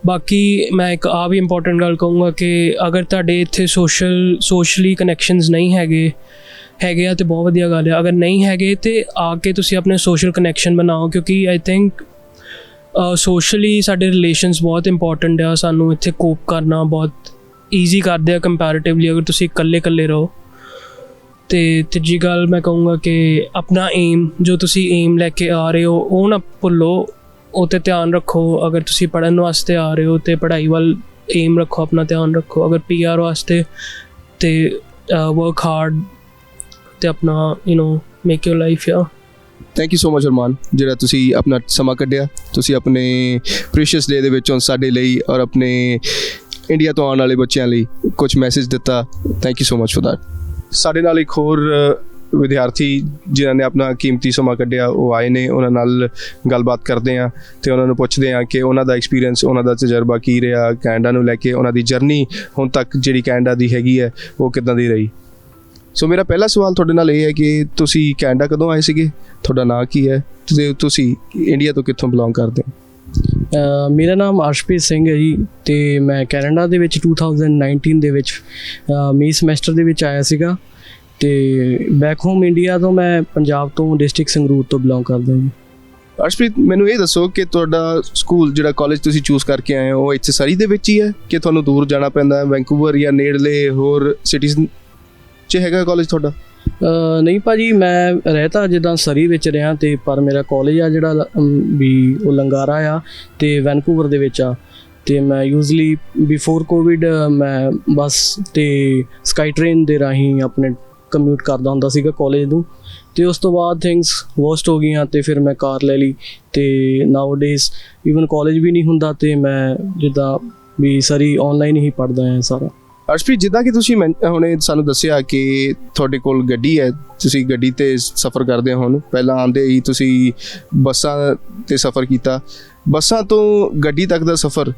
ਬਾਕੀ ਮੈਂ ਇੱਕ ਆ ਵੀ ਇੰਪੋਰਟੈਂਟ ਗੱਲ ਕਹੂੰਗਾ ਕਿ ਅਗਰ ਤੁਹਾਡੇ ਇੱਥੇ ਸੋਸ਼ਲੀ ਕਨੈਕਸ਼ਨਸ ਨਹੀਂ ਹੈਗੇ ਆ ਤਾਂ ਬਹੁਤ ਵਧੀਆ ਗੱਲ ਹੈ। ਅਗਰ ਨਹੀਂ ਹੈਗੇ ਤਾਂ ਆ ਕੇ ਤੁਸੀਂ ਆਪਣੇ ਸੋਸ਼ਲ ਕਨੈਕਸ਼ਨ ਬਣਾਓ, ਕਿਉਂਕਿ ਆਈ ਥਿੰਕ ਸੋਸ਼ਲੀ ਸਾਡੇ ਰਿਲੇਸ਼ਨਸ ਬਹੁਤ ਇੰਪੋਰਟੈਂਟ ਆ। ਸਾਨੂੰ ਇੱਥੇ ਕੋਪ ਕਰਨਾ ਬਹੁਤ ਈਜ਼ੀ ਕਰਦੇ ਆ ਕੰਪੈਰੇਟਿਵਲੀ ਅਗਰ ਤੁਸੀਂ ਇਕੱਲੇ ਰਹੋ। ਅਤੇ ਤੀਜੀ ਗੱਲ ਮੈਂ ਕਹੂੰਗਾ ਕਿ ਆਪਣਾ ਜੋ ਤੁਸੀਂ ਏਮ ਲੈ ਕੇ ਆ ਰਹੇ ਹੋ ਉਹ ਨਾ ਭੁੱਲੋ, ਉਹ 'ਤੇ ਧਿਆਨ ਰੱਖੋ। ਅਗਰ ਤੁਸੀਂ ਪੜ੍ਹਨ ਵਾਸਤੇ ਆ ਰਹੇ ਹੋ ਤਾਂ ਪੜ੍ਹਾਈ ਵੱਲ ਏਮ ਰੱਖੋ, ਆਪਣਾ ਧਿਆਨ ਰੱਖੋ। ਅਗਰ PR ਵਾਸਤੇ ਤਾਂ ਵਰਕ ਹਾਰਡ ਅਤੇ ਆਪਣਾ ਮੇਕ ਯੂਰ ਲਾਈਫ ਆ। ਥੈਂਕ ਯੂ ਸੋ ਮਚ ਅਰਮਾਨ, ਜਿਹੜਾ ਤੁਸੀਂ ਆਪਣਾ ਸਮਾਂ ਕੱਢਿਆ, ਤੁਸੀਂ ਆਪਣੇ ਪ੍ਰੀਸ਼ੀਅਸ ਡੇ ਦੇ ਵਿੱਚੋਂ ਸਾਡੇ ਲਈ ਔਰ ਆਪਣੇ ਇੰਡੀਆ ਤੋਂ ਆਉਣ ਵਾਲੇ ਬੱਚਿਆਂ ਲਈ ਕੁਝ ਮੈਸੇਜ ਦਿੱਤਾ। Thank you so much for that. ਸਾਡੇ ਨਾਲ ਇੱਕ ਹੋਰ ਵਿਦਿਆਰਥੀ ਜਿਨ੍ਹਾਂ ਨੇ ਆਪਣਾ ਕੀਮਤੀ ਸਮਾਂ ਕੱਢਿਆ ਉਹ ਆਏ ਨੇ, ਉਹਨਾਂ ਨਾਲ ਗੱਲਬਾਤ ਕਰਦੇ ਹਾਂ ਅਤੇ ਉਹਨਾਂ ਨੂੰ ਪੁੱਛਦੇ ਹਾਂ ਕਿ ਉਹਨਾਂ ਦਾ ਐਕਸਪੀਰੀਅੰਸ, ਉਹਨਾਂ ਦਾ ਤਜਰਬਾ ਕੀ ਰਿਹਾ ਕੈਨੇਡਾ ਨੂੰ ਲੈ ਕੇ, ਉਹਨਾਂ ਦੀ ਜਰਨੀ ਹੁਣ ਤੱਕ ਜਿਹੜੀ ਕੈਨੇਡਾ ਦੀ ਹੈਗੀ ਹੈ ਉਹ ਕਿੱਦਾਂ ਦੀ ਰਹੀ। ਸੋ ਮੇਰਾ ਪਹਿਲਾ ਸਵਾਲ ਤੁਹਾਡੇ ਨਾਲ ਇਹ ਹੈ ਕਿ ਤੁਸੀਂ ਕੈਨੇਡਾ ਕਦੋਂ ਆਏ ਸੀਗੇ, ਤੁਹਾਡਾ ਨਾਂ ਕੀ ਹੈ ਅਤੇ ਤੁਸੀਂ ਇੰਡੀਆ ਤੋਂ ਕਿੱਥੋਂ ਬਿਲੋਂਗ ਕਰਦੇ ਹੋ? ਮੇਰਾ ਨਾਮ ਅਰਸ਼ਪ੍ਰੀਤ ਸਿੰਘ ਹੈ ਜੀ, ਅਤੇ ਮੈਂ ਕੈਨੇਡਾ ਦੇ ਵਿੱਚ 2019 ਦੇ ਵਿੱਚ ਮਈ ਸਮੈਸਟਰ ਦੇ ਵਿੱਚ ਆਇਆ ਸੀਗਾ। ਅਤੇ ਬੈਕ ਹੋਮ ਇੰਡੀਆ ਤੋਂ ਮੈਂ ਪੰਜਾਬ ਤੋਂ ਡਿਸਟ੍ਰਿਕਟ ਸੰਗਰੂਰ ਤੋਂ ਬਿਲੋਂਗ ਕਰਦਾ ਜੀ। ਅਰਸ਼ਪ੍ਰੀਤ, ਮੈਨੂੰ ਇਹ ਦੱਸੋ ਕਿ ਤੁਹਾਡਾ ਸਕੂਲ ਜਿਹੜਾ ਕਾਲਜ ਤੁਸੀਂ ਚੂਜ਼ ਕਰਕੇ ਆਏ ਹੋ ਉਹ ਇੱਥੇ ਸਰੀ ਦੇ ਵਿੱਚ ਹੀ ਹੈ ਕਿ ਤੁਹਾਨੂੰ ਦੂਰ ਜਾਣਾ ਪੈਂਦਾ, ਵੈਂਕੂਵਰ ਜਾਂ ਨੇੜਲੇ ਹੋਰ ਸਿਟੀਜ਼ 'ਚ ਹੈਗਾ ਕਾਲਜ ਤੁਹਾਡਾ? ਨਹੀਂ ਭਾਅ ਜੀ, ਮੈਂ ਰਹਿ ਤਾਂ ਜਿੱਦਾਂ ਸਰੀ ਵਿੱਚ ਰਿਹਾ ਅਤੇ ਪਰ ਮੇਰਾ ਕਾਲਜ ਆ ਜਿਹੜਾ ਵੀ ਉਹ ਲੰਗਾਰਾ ਆ ਅਤੇ ਵੈਨਕੂਵਰ ਦੇ ਵਿੱਚ ਆ। ਅਤੇ ਮੈਂ ਯੂਜ਼ਲੀ ਬਿਫੋਰ ਕੋਵਿਡ ਮੈਂ ਬੱਸ ਅਤੇ ਸਕਾਈ ਟ੍ਰੇਨ ਦੇ ਰਾਹੀਂ ਆਪਣੇ ਕਮਿਊਟ ਕਰਦਾ ਹੁੰਦਾ ਸੀਗਾ ਕਾਲਜ ਨੂੰ। ਅਤੇ ਉਸ ਤੋਂ ਬਾਅਦ ਥਿੰਗਸ ਵਰਸਟ ਹੋ ਗਈਆਂ ਅਤੇ ਫਿਰ ਮੈਂ ਕਾਰ ਲੈ ਲਈ ਅਤੇ ਨਾਓ ਡੇਜ਼ ਈਵਨ ਕਾਲਜ ਵੀ ਨਹੀਂ ਹੁੰਦਾ ਅਤੇ ਮੈਂ ਜਿੱਦਾਂ ਵੀ ਸਰੀ ਔਨਲਾਈਨ ਹੀ ਪੜ੍ਹਦਾ ਹਾਂ ਸਾਰਾ। ਅਰਸ਼ਪ੍ਰੀਤ, ਜਿੱਦਾਂ ਕਿ ਤੁਸੀਂ ਹੁਣੇ ਸਾਨੂੰ ਦੱਸਿਆ ਕਿ ਤੁਹਾਡੇ ਕੋਲ ਗੱਡੀ ਹੈ, ਤੁਸੀਂ ਗੱਡੀ 'ਤੇ ਸਫ਼ਰ ਕਰਦੇ ਹੋ। ਹੁਣ ਪਹਿਲਾਂ ਆਉਂਦੇ ਹੀ ਤੁਸੀਂ ਬੱਸਾਂ 'ਤੇ ਸਫ਼ਰ ਕੀਤਾ, ਬੱਸਾਂ ਤੋਂ ਗੱਡੀ ਤੱਕ ਦਾ ਸਫ਼ਰ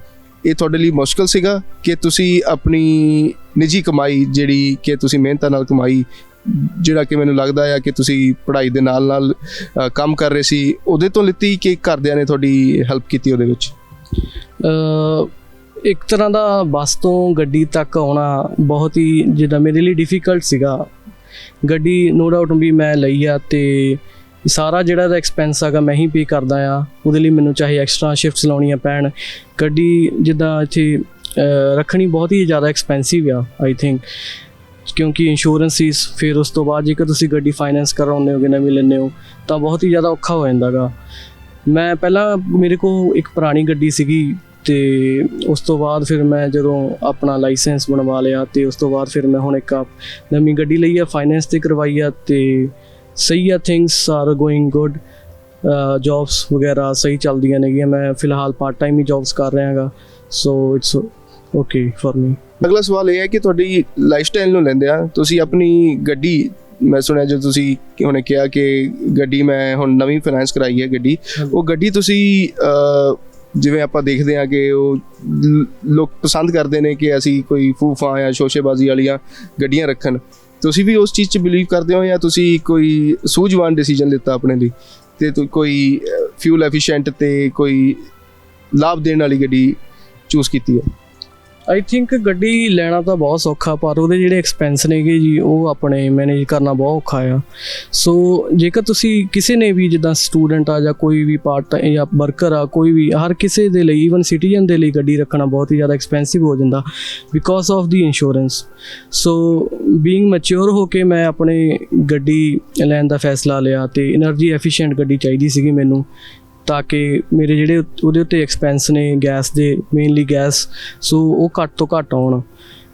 ਇਹ ਤੁਹਾਡੇ ਲਈ ਮੁਸ਼ਕਿਲ ਸੀਗਾ ਕਿ ਤੁਸੀਂ ਆਪਣੀ ਨਿੱਜੀ ਕਮਾਈ ਜਿਹੜੀ ਕਿ ਤੁਸੀਂ ਮਿਹਨਤਾਂ ਨਾਲ ਕਮਾਈ, ਜਿਹੜਾ ਕਿ ਮੈਨੂੰ ਲੱਗਦਾ ਆ ਕਿ ਤੁਸੀਂ ਪੜ੍ਹਾਈ ਦੇ ਨਾਲ ਕੰਮ ਕਰ ਰਹੇ ਸੀ, ਉਹਦੇ ਤੋਂ ਲਿੱਤੀ ਕਿ ਘਰਦਿਆਂ ਨੇ ਤੁਹਾਡੀ ਹੈਲਪ ਕੀਤੀ ਉਹਦੇ ਵਿੱਚ? ਇੱਕ ਤਰ੍ਹਾਂ ਦਾ ਬੱਸ ਤੋਂ ਗੱਡੀ ਤੱਕ ਆਉਣਾ ਬਹੁਤ ਹੀ ਜਿੱਦਾਂ ਮੇਰੇ ਲਈ ਡਿਫੀਕਲਟ ਸੀਗਾ। ਗੱਡੀ ਨੋ ਡਾਊਟ ਵੀ ਮੈਂ ਲਈ ਆ ਅਤੇ ਸਾਰਾ ਜਿਹੜਾ ਇਹਦਾ ਐਕਸਪੈਂਸ ਹੈਗਾ ਮੈਂ ਹੀ ਪੇ ਕਰਦਾ ਆ। ਉਹਦੇ ਲਈ ਮੈਨੂੰ ਚਾਹੇ ਐਕਸਟਰਾ ਸ਼ਿਫਟਸ ਲਾਉਣੀਆਂ ਪੈਣ, ਗੱਡੀ ਜਿੱਦਾਂ ਇੱਥੇ ਰੱਖਣੀ ਬਹੁਤ ਹੀ ਜ਼ਿਆਦਾ ਐਕਸਪੈਂਸਿਵ ਆ ਆਈ ਥਿੰਕ, ਕਿਉਂਕਿ ਇੰਸ਼ੋਰੈਂਸਿਸ, ਫਿਰ ਉਸ ਤੋਂ ਬਾਅਦ ਜੇਕਰ ਤੁਸੀਂ ਗੱਡੀ ਫਾਈਨੈਂਸ ਕਰਾਉਂਦੇ ਹੋਗੇ, ਨਵੀਂ ਲੈਂਦੇ ਹੋ ਤਾਂ ਬਹੁਤ ਹੀ ਜ਼ਿਆਦਾ ਔਖਾ ਹੋ ਜਾਂਦਾ ਗਾ। ਮੈਂ ਪਹਿਲਾਂ ਮੇਰੇ ਕੋਲ ਇੱਕ ਪੁਰਾਣੀ ਗੱਡੀ ਸੀਗੀ ਅਤੇ ਉਸ ਤੋਂ ਬਾਅਦ ਫਿਰ ਮੈਂ ਜਦੋਂ ਆਪਣਾ ਲਾਇਸੈਂਸ ਬਣਵਾ ਲਿਆ ਅਤੇ ਉਸ ਤੋਂ ਬਾਅਦ ਫਿਰ ਮੈਂ ਹੁਣ ਇੱਕ ਨਵੀਂ ਗੱਡੀ ਲਈ ਆ, ਫਾਈਨੈਂਸ 'ਤੇ ਕਰਵਾਈ ਆ ਅਤੇ ਸਹੀ ਆ, things are going good, jobs ਵਗੈਰਾ ਸਹੀ ਚੱਲਦੀਆਂ ਨੇਗੀਆਂ। ਮੈਂ ਫਿਲਹਾਲ ਪਾਰਟ ਟਾਈਮ ਹੀ ਜੋਬਸ ਕਰ ਰਿਹਾ ਹੈਗਾ, so it's okay for me. ਅਗਲਾ ਸਵਾਲ ਇਹ ਹੈ ਕਿ ਤੁਹਾਡੀ ਲਾਈਫ ਸਟਾਈਲ ਨੂੰ ਲੈਂਦੇ ਆ ਤੁਸੀਂ ਆਪਣੀ ਗੱਡੀ, ਮੈਂ ਸੁਣਿਆ ਜੋ ਤੁਸੀਂ ਹੁਣੇ ਕਿਹਾ ਕਿ ਗੱਡੀ ਮੈਂ ਹੁਣ ਨਵੀਂ ਫਾਈਨੈਂਸ ਕਰਾਈ ਹੈ ਗੱਡੀ, ਉਹ ਗੱਡੀ ਤੁਸੀਂ ਜਿਵੇਂ ਆਪਾਂ ਦੇਖਦੇ ਹਾਂ ਕਿ ਉਹ ਲੋਕ ਪਸੰਦ ਕਰਦੇ ਨੇ ਕਿ ਅਸੀਂ ਕੋਈ ਫੂਫਾਂ ਜਾਂ ਸ਼ੋਸ਼ੇਬਾਜ਼ੀ ਵਾਲੀਆਂ ਗੱਡੀਆਂ ਰੱਖਣ, ਤੁਸੀਂ ਵੀ ਉਸ ਚੀਜ਼ 'ਚ ਬਿਲੀਵ ਕਰਦੇ ਹੋ ਜਾਂ ਤੁਸੀਂ ਕੋਈ ਸੂਝਵਾਨ ਡਿਸੀਜਨ ਲਿੱਤਾ ਆਪਣੇ ਲਈ ਅਤੇ ਕੋਈ ਫਿਊਲ ਐਫੀਸ਼ੀਐਂਟ ਅਤੇ ਕੋਈ ਲਾਭ ਦੇਣ ਵਾਲੀ ਗੱਡੀ ਚੂਜ਼ ਕੀਤੀ ਹੈ? ਆਈ ਥਿੰਕ ਗੱਡੀ ਲੈਣਾ ਤਾਂ ਬਹੁਤ ਸੌਖਾ, ਪਰ ਉਹਦੇ ਜਿਹੜੇ ਐਕਸਪੈਂਸ ਨੇਗੇ ਜੀ ਉਹ ਆਪਣੇ ਮੈਨੇਜ ਕਰਨਾ ਬਹੁਤ ਔਖਾ ਆ। ਸੋ ਜੇਕਰ ਤੁਸੀਂ ਕਿਸੇ ਨੇ ਵੀ ਜਿੱਦਾਂ ਸਟੂਡੈਂਟ ਆ ਜਾਂ ਕੋਈ ਵੀ ਪਾਰਟ ਜਾਂ ਵਰਕਰ ਆ, ਕੋਈ ਵੀ ਹਰ ਕਿਸੇ ਦੇ ਲਈ, ਈਵਨ ਸਿਟੀਜ਼ਨ ਦੇ ਲਈ ਗੱਡੀ ਰੱਖਣਾ ਬਹੁਤ ਹੀ ਜ਼ਿਆਦਾ ਐਕਸਪੈਂਸਿਵ ਹੋ ਜਾਂਦਾ because of the insurance. So being mature ਹੋ ਕੇ ਮੈਂ ਆਪਣੇ ਗੱਡੀ ਲੈਣ ਦਾ ਫੈਸਲਾ ਲਿਆ ਅਤੇ ਐਨਰਜੀ ਐਫੀਸ਼ੀਐਂਟ ਗੱਡੀ ਚਾਹੀਦੀ ਸੀਗੀ ਮੈਨੂੰ, ਤਾਂ ਕਿ ਮੇਰੇ ਜਿਹੜੇ ਉਹਦੇ ਉੱਤੇ ਐਕਸਪੈਂਸ ਨੇ ਗੈਸ ਦੇ, ਮੇਨਲੀ ਗੈਸ, ਸੋ ਉਹ ਘੱਟ ਤੋਂ ਘੱਟ ਆਉਣ।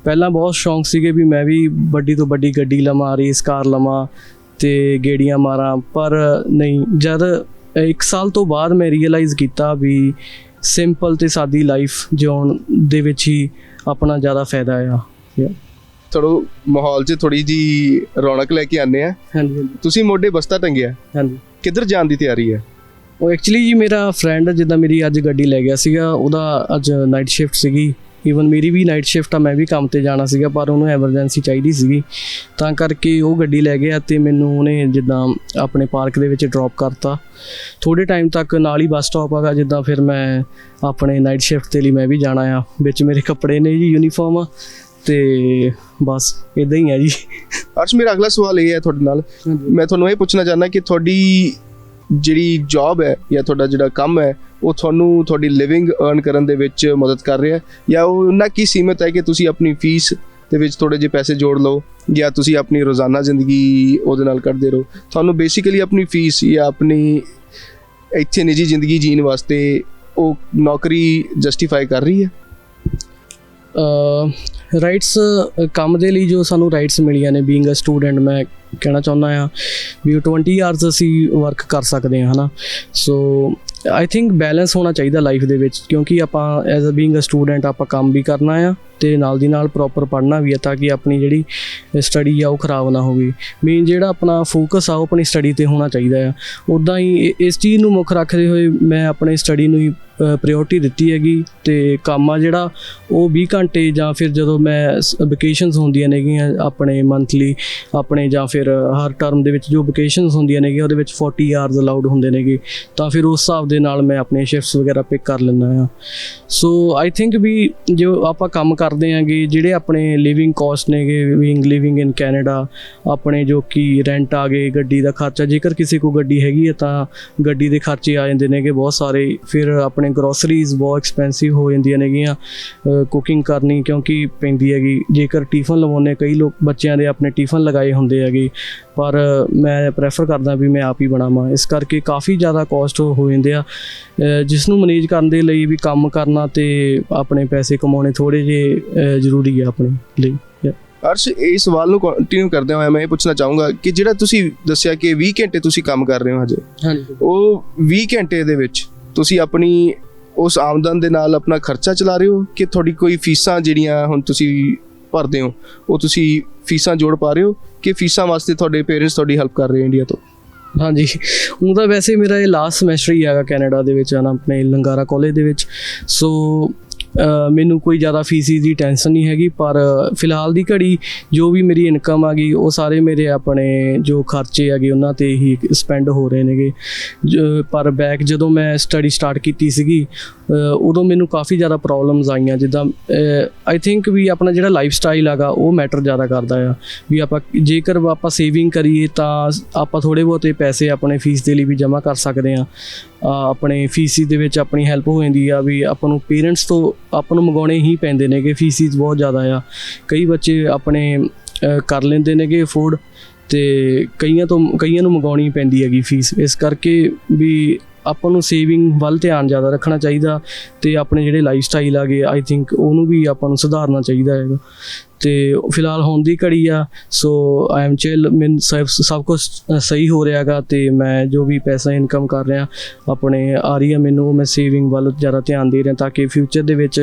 ਪਹਿਲਾਂ ਬਹੁਤ ਸ਼ੌਂਕ ਸੀਗੇ ਵੀ ਮੈਂ ਵੀ ਵੱਡੀ ਤੋਂ ਵੱਡੀ ਗੱਡੀ ਲਵਾਂ, ਰੇਸ ਕਾਰ ਲਵਾਂ ਅਤੇ ਗੇੜੀਆਂ ਮਾਰਾਂ, ਪਰ ਨਹੀਂ। ਜਦ 1 ਸਾਲ ਤੋਂ ਬਾਅਦ ਮੈਂ ਰੀਅਲਾਈਜ਼ ਕੀਤਾ ਵੀ ਸਿੰਪਲ ਅਤੇ ਸਾਦੀ ਲਾਈਫ ਜਿਉਣ ਦੇ ਵਿੱਚ ਹੀ ਆਪਣਾ ਜ਼ਿਆਦਾ ਫਾਇਦਾ ਆ। ਥੋੜ੍ਹਾ ਮਾਹੌਲ 'ਚ ਥੋੜੀ ਜੀ ਰੌਣਕ ਲੈ ਕੇ ਆਨੇ ਆ। ਹਾਂਜੀ ਹਾਂਜੀ ਤੁਸੀਂ ਮੋਢੇ ਬਸਤਾ ਟੰਗਿਆ, ਹਾਂਜੀ। ਕਿੱਧਰ ਜਾਣ ਦੀ ਤਿਆਰੀ ਹੈ? ਉਹ ਐਕਚੁਅਲੀ ਜੀ ਮੇਰਾ ਫਰੈਂਡ ਜਿੱਦਾਂ ਮੇਰੀ ਅੱਜ ਗੱਡੀ ਲੈ ਗਿਆ ਸੀਗਾ, ਉਹਦਾ ਅੱਜ ਨਾਈਟ ਸ਼ਿਫਟ ਸੀਗੀ। ਈਵਨ ਮੇਰੀ ਵੀ ਨਾਈਟ ਸ਼ਿਫਟ ਆ, ਮੈਂ ਵੀ ਕੰਮ ਤੇ ਜਾਣਾ ਸੀਗਾ, ਪਰ ਉਹਨੂੰ ਐਮਰਜੈਂਸੀ ਚਾਹੀਦੀ ਸੀਗੀ, ਤਾਂ ਕਰਕੇ ਉਹ ਗੱਡੀ ਲੈ ਗਿਆ ਤੇ ਮੈਨੂੰ ਉਹਨੇ ਜਿੱਦਾਂ ਆਪਣੇ ਪਾਰਕ ਦੇ ਵਿੱਚ ਡ੍ਰੌਪ ਕਰਤਾ। ਥੋੜ੍ਹੇ ਟਾਈਮ ਤੱਕ ਨਾਲ ਹੀ ਬੱਸ ਸਟਾਪ ਹੈਗਾ ਜਿੱਦਾਂ, ਫਿਰ ਮੈਂ ਆਪਣੇ ਨਾਈਟ ਸ਼ਿਫਟ ਦੇ ਲਈ ਮੈਂ ਵੀ ਜਾਣਾ ਆ। ਵਿੱਚ ਮੇਰੇ ਕੱਪੜੇ ਨੇ ਜੀ, ਯੂਨੀਫਾਰਮ ਆ, ਤੇ ਬਸ ਇੱਦਾਂ ਹੀ ਆ ਜੀ। ਅਰਸ਼, ਮੇਰਾ ਅਗਲਾ ਸਵਾਲ ਇਹ ਹੈ ਤੁਹਾਡੇ ਨਾਲ, ਮੈਂ ਤੁਹਾਨੂੰ ਇਹ ਪੁੱਛਣਾ ਚਾਹੁੰਦਾ ਕਿ ਤੁਹਾਡੀ ਜਿਹੜੀ ਜੌਬ ਹੈ ਜਾਂ ਤੁਹਾਡਾ ਜਿਹੜਾ ਕੰਮ ਹੈ ਉਹ ਤੁਹਾਨੂੰ ਤੁਹਾਡੀ ਲਿਵਿੰਗ ਅਰਨ ਕਰਨ ਦੇ ਵਿੱਚ ਮਦਦ ਕਰ ਰਿਹਾ ਹੈ, ਜਾਂ ਉਹ ਉਹਨਾਂ ਕੀ ਸੀਮਤ ਹੈ ਕਿ ਤੁਸੀਂ ਆਪਣੀ ਫੀਸ ਦੇ ਵਿੱਚ ਥੋੜ੍ਹੇ ਜਿਹੇ ਪੈਸੇ ਜੋੜ ਲਓ, ਜਾਂ ਤੁਸੀਂ ਆਪਣੀ ਰੋਜ਼ਾਨਾ ਜ਼ਿੰਦਗੀ ਉਹਦੇ ਨਾਲ ਕੱਢਦੇ ਰਹੋ? ਤੁਹਾਨੂੰ ਬੇਸਿਕਲੀ ਆਪਣੀ ਫੀਸ ਜਾਂ ਆਪਣੀ ਇੱਥੇ ਨਿੱਜੀ ਜ਼ਿੰਦਗੀ ਜੀਣ ਵਾਸਤੇ ਉਹ ਨੌਕਰੀ ਜਸਟੀਫਾਈ ਕਰ ਰਹੀ ਹੈ? ਰਾਈਟਸ ਕੰਮ ਦੇ ਲਈ ਜੋ ਸਾਨੂੰ ਰਾਈਟਸ ਮਿਲੀਆਂ ਨੇ ਬੀਇੰਗ ਅ ਸਟੂਡੈਂਟ, ਮੈਂ ਕਹਿਣਾ ਚਾਹੁੰਦਾ ਹਾਂ ਵੀ 20 ਆਵਰਸ ਅਸੀਂ ਵਰਕ ਕਰ ਸਕਦੇ ਹਾਂ, ਹੈ ਨਾ। ਸੋ ਆਈ ਥਿੰਕ ਬੈਲੈਂਸ ਹੋਣਾ ਚਾਹੀਦਾ ਲਾਈਫ ਦੇ ਵਿੱਚ, ਕਿਉਂਕਿ ਆਪਾਂ as a being a student ਆਪਾਂ ਕੰਮ ਵੀ ਕਰਨਾ ਆ ਤੇ ਨਾਲ ਦੀ ਨਾਲ ਪ੍ਰੋਪਰ ਪੜ੍ਹਨਾ ਵੀ ਆ, ਤਾਂ ਕਿ ਆਪਣੀ ਜਿਹੜੀ ਸਟੱਡੀ ਆ ਉਹ ਖਰਾਬ ਨਾ ਹੋਵੇ। ਮੇਨ ਜਿਹੜਾ ਆਪਣਾ ਫੋਕਸ ਆ ਉਹ ਆਪਣੀ ਸਟੱਡੀ 'ਤੇ ਹੋਣਾ ਚਾਹੀਦਾ ਆ। ਉੱਦਾਂ ਹੀ ਇਸ ਚੀਜ਼ ਨੂੰ ਮੁੱਖ ਰੱਖਦੇ ਹੋਏ ਮੈਂ ਆਪਣੇ ਸਟੱਡੀ ਨੂੰ ਹੀ ਪ੍ਰਾਇਓਰਟੀ ਦਿੱਤੀ ਹੈਗੀ, ਤੇ ਕੰਮ ਆ ਜਿਹੜਾ ਉਹ 20 ਘੰਟੇ ਜਾਂ ਫਿਰ ਜਦੋਂ ਮੈਂ ਵਕੇਸ਼ਨਸ ਹੁੰਦੀਆਂ ਨੇਗੀਆਂ ਆਪਣੇ ਮੰਥਲੀ ਆਪਣੇ, ਜਾਂ ਫਿਰ ਹਰ ਟਰਮ ਦੇ ਵਿੱਚ ਜੋ ਵਕੇਸ਼ਨਸ ਹੁੰਦੀਆਂ ਨੇਗੀਆਂ ਉਹਦੇ ਵਿੱਚ 40 ਆਵਰਸ ਅਲਾਉਡ ਹੁੰਦੇ ਨੇਗੇ, ਤਾਂ ਫਿਰ ਉਸ ਹਿਸਾਬ ਦੇ ਨਾਲ ਮੈਂ ਆਪਣੇ ਸ਼ਿਫਟਸ ਵਗੈਰਾ ਪਿਕ ਕਰ ਲੈਂਦਾ ਆ। ਸੋ ਆਈ ਥਿੰਕ ਵੀ ਜੋ ਆਪਾਂ ਕੰਮ ਕਰਦੇ ਆਂਗੇ, ਜਿਹੜੇ ਆਪਣੇ ਲਿਵਿੰਗ ਕੋਸਟ ਨੇਗੇ ਲਿਵਿੰਗ ਇਨ ਕੈਨੇਡਾ, ਆਪਣੇ ਜੋ ਕਿ ਰੈਂਟ ਆ ਗਏ, ਗੱਡੀ ਦਾ ਖਰਚਾ, ਜੇਕਰ ਕਿਸੇ ਕੋਲ ਗੱਡੀ ਹੈਗੀ ਹੈ ਤਾਂ ਗੱਡੀ ਦੇ ਖਰਚੇ ਆ ਜਾਂਦੇ ਨੇਗੇ ਬਹੁਤ ਸਾਰੇ। ਫਿਰ ਆਪਣੇ ਗਰੋਸਰੀਜ਼ ਬਹੁਤ ਐਕਸਪੈਂਸਿਵ ਹੋ ਜਾਂਦੀਆਂ ਨੇਗੀਆਂ, ਕੁਕਿੰਗ ਕਰਨੀ ਕਿਉਂਕਿ ਪੈਂਦੀ ਹੈਗੀ। ਜੇਕਰ ਟਿਫਨ ਲਵਾਉਂਦੇ, ਕਈ ਲੋਕ ਬੱਚਿਆਂ ਦੇ ਆਪਣੇ ਟਿਫਨ ਲਗਾਏ ਹੁੰਦੇ ਹੈਗੇ, ਪਰ ਮੈਂ ਪ੍ਰੈਫਰ ਕਰਦਾ ਵੀ ਮੈਂ ਆਪ ਹੀ ਬਣਾਵਾਂ, ਇਸ ਕਰਕੇ ਕਾਫੀ ਜ਼ਿਆਦਾ ਕੋਸਟ ਹੋ ਜਾਂਦੇ ਆ, ਜਿਸ ਨੂੰ ਮੈਨੇਜ ਕਰਨ ਦੇ ਲਈ ਵੀ ਕੰਮ ਕਰਨਾ ਤੇ ਆਪਣੇ ਪੈਸੇ ਕਮਾਉਣੇ ਥੋੜ੍ਹੇ ਜਿਹੇ ਜ਼ਰੂਰੀ ਆ ਆਪਣੇ ਲਈ। ਅਰਸ਼, ਇਹ ਸਵਾਲ ਨੂੰ ਕੰਟੀਨਿਊ ਕਰਦੇ ਹੋਏ ਮੈਂ ਇਹ ਪੁੱਛਣਾ ਚਾਹੂੰਗਾ ਕਿ ਜਿਹੜਾ ਤੁਸੀਂ ਦੱਸਿਆ ਕਿ 20 ਘੰਟੇ ਤੁਸੀਂ ਕੰਮ ਕਰ ਰਹੇ ਹੋ ਹਜੇ, ਹਾਂਜੀ, ਉਹ 20 ਘੰਟੇ ਦੇ ਵਿੱਚ ਤੁਸੀਂ ਆਪਣੀ ਉਸ ਆਮਦਨ ਦੇ ਨਾਲ ਆਪਣਾ ਖਰਚਾ ਚਲਾ ਰਹੇ ਹੋ, ਕਿ ਤੁਹਾਡੀ ਕੋਈ ਫੀਸਾਂ ਜਿਹੜੀਆਂ ਹੁਣ ਤੁਸੀਂ ਭਰਦੇ ਹੋ ਉਹ ਤੁਸੀਂ ਫੀਸਾਂ ਜੋੜ ਪਾ ਰਹੇ ਹੋ, ਕਿ ਫੀਸਾਂ ਵਾਸਤੇ ਤੁਹਾਡੇ ਪੇਰੈਂਟਸ ਤੁਹਾਡੀ ਹੈਲਪ ਕਰ ਰਹੇ ਇੰਡੀਆ ਤੋਂ? ਹਾਂਜੀ, ਉਹ ਤਾਂ ਵੈਸੇ ਮੇਰਾ ਇਹ ਲਾਸਟ ਸਮੈਸਟਰ ਹੀ ਹੈਗਾ ਕੈਨੇਡਾ ਦੇ ਵਿੱਚ, ਨਾ ਆਪਣੇ ਲੰਗਾਰਾ ਕਾਲਜ ਦੇ ਵਿੱਚ। ਸੋ ਮੈਨੂੰ ਕੋਈ ਜ਼ਿਆਦਾ ਫੀਸ ਦੀ ਟੈਨਸ਼ਨ ਨਹੀਂ ਹੈਗੀ, ਪਰ ਫਿਲਹਾਲ ਦੀ ਘੜੀ ਜੋ ਵੀ ਮੇਰੀ ਇਨਕਮ ਆ ਗਈ ਉਹ ਸਾਰੇ ਮੇਰੇ ਆਪਣੇ ਜੋ ਖਰਚੇ ਹੈਗੇ ਉਹਨਾਂ 'ਤੇ ਹੀ ਸਪੈਂਡ ਹੋ ਰਹੇ ਨੇਗੇ। ਪਰ ਬੈਕ ਜਦੋਂ ਮੈਂ ਸਟੱਡੀ ਸਟਾਰਟ ਕੀਤੀ ਸੀਗੀ ਉਦੋਂ ਮੈਨੂੰ ਕਾਫੀ ਜ਼ਿਆਦਾ ਪ੍ਰੋਬਲਮਸ ਆਈਆਂ, ਜਿੱਦਾਂ ਆਈ ਥਿੰਕ ਵੀ ਆਪਣਾ ਜਿਹੜਾ ਲਾਈਫ ਸਟਾਈਲ ਹੈਗਾ ਉਹ ਮੈਟਰ ਜ਼ਿਆਦਾ ਕਰਦਾ ਆ। ਵੀ ਆਪਾਂ ਜੇਕਰ ਆਪਾਂ ਸੇਵਿੰਗ ਕਰੀਏ ਤਾਂ ਆਪਾਂ ਥੋੜ੍ਹੇ ਬਹੁਤੇ ਪੈਸੇ ਆਪਣੇ ਫੀਸ ਦੇ ਲਈ ਵੀ ਜਮ੍ਹਾਂ ਕਰ ਸਕਦੇ ਹਾਂ। ਆਪਣੇ ਫੀਸਿਸ ਦੇ ਵਿੱਚ ਆਪਣੀ ਹੈਲਪ ਹੋ ਜਾਂਦੀ ਆ, ਵੀ ਆਪਾਂ ਨੂੰ ਪੇਰੈਂਟਸ ਤੋਂ ਆਪਾਂ ਨੂੰ ਮੰਗਾਉਣੇ ਹੀ ਪੈਂਦੇ ਨੇਗੇ, ਫੀਸਿਸ ਬਹੁਤ ਜ਼ਿਆਦਾ ਆ। ਕਈ ਬੱਚੇ ਆਪਣੇ ਕਰ ਲੈਂਦੇ ਨੇਗੇ ਅਫੋਰਡ, ਤੇ ਕਈਆਂ ਨੂੰ ਮੰਗਾਉਣੀ ਪੈਂਦੀ ਹੈਗੀ ਫੀਸ, ਇਸ ਕਰਕੇ ਵੀ ਆਪਾਂ ਨੂੰ ਸੇਵਿੰਗ ਵੱਲ ਧਿਆਨ ਜ਼ਿਆਦਾ ਰੱਖਣਾ ਚਾਹੀਦਾ, ਤੇ ਆਪਣੇ ਜਿਹੜੇ ਲਾਈਫ ਸਟਾਈਲ ਆ ਗਏ ਆਈ ਥਿੰਕ ਉਹਨੂੰ ਵੀ ਆਪਾਂ ਨੂੰ ਸੁਧਾਰਨਾ ਚਾਹੀਦਾ ਹੈਗਾ। ਤੇ ਫਿਲਹਾਲ ਹੁਣ ਦੀ ਘੜੀ ਆ, ਸੋ ਆਈ ਐਮ ਚਿਲ, ਮੈਨੂੰ ਸਭ ਕੁਛ ਸਹੀ ਹੋ ਰਿਹਾ ਹੈਗਾ, ਤੇ ਮੈਂ ਜੋ ਵੀ ਪੈਸਾ ਇਨਕਮ ਕਰ ਰਿਹਾ ਆਪਣੇ ਆ ਰਹੀ ਆ ਮੈਨੂੰ, ਮੈਂ ਸੇਵਿੰਗ ਵੱਲ ਜ਼ਿਆਦਾ ਧਿਆਨ ਦੇ ਰਿਹਾ, ਤਾਂ ਕਿ ਫਿਊਚਰ ਦੇ ਵਿੱਚ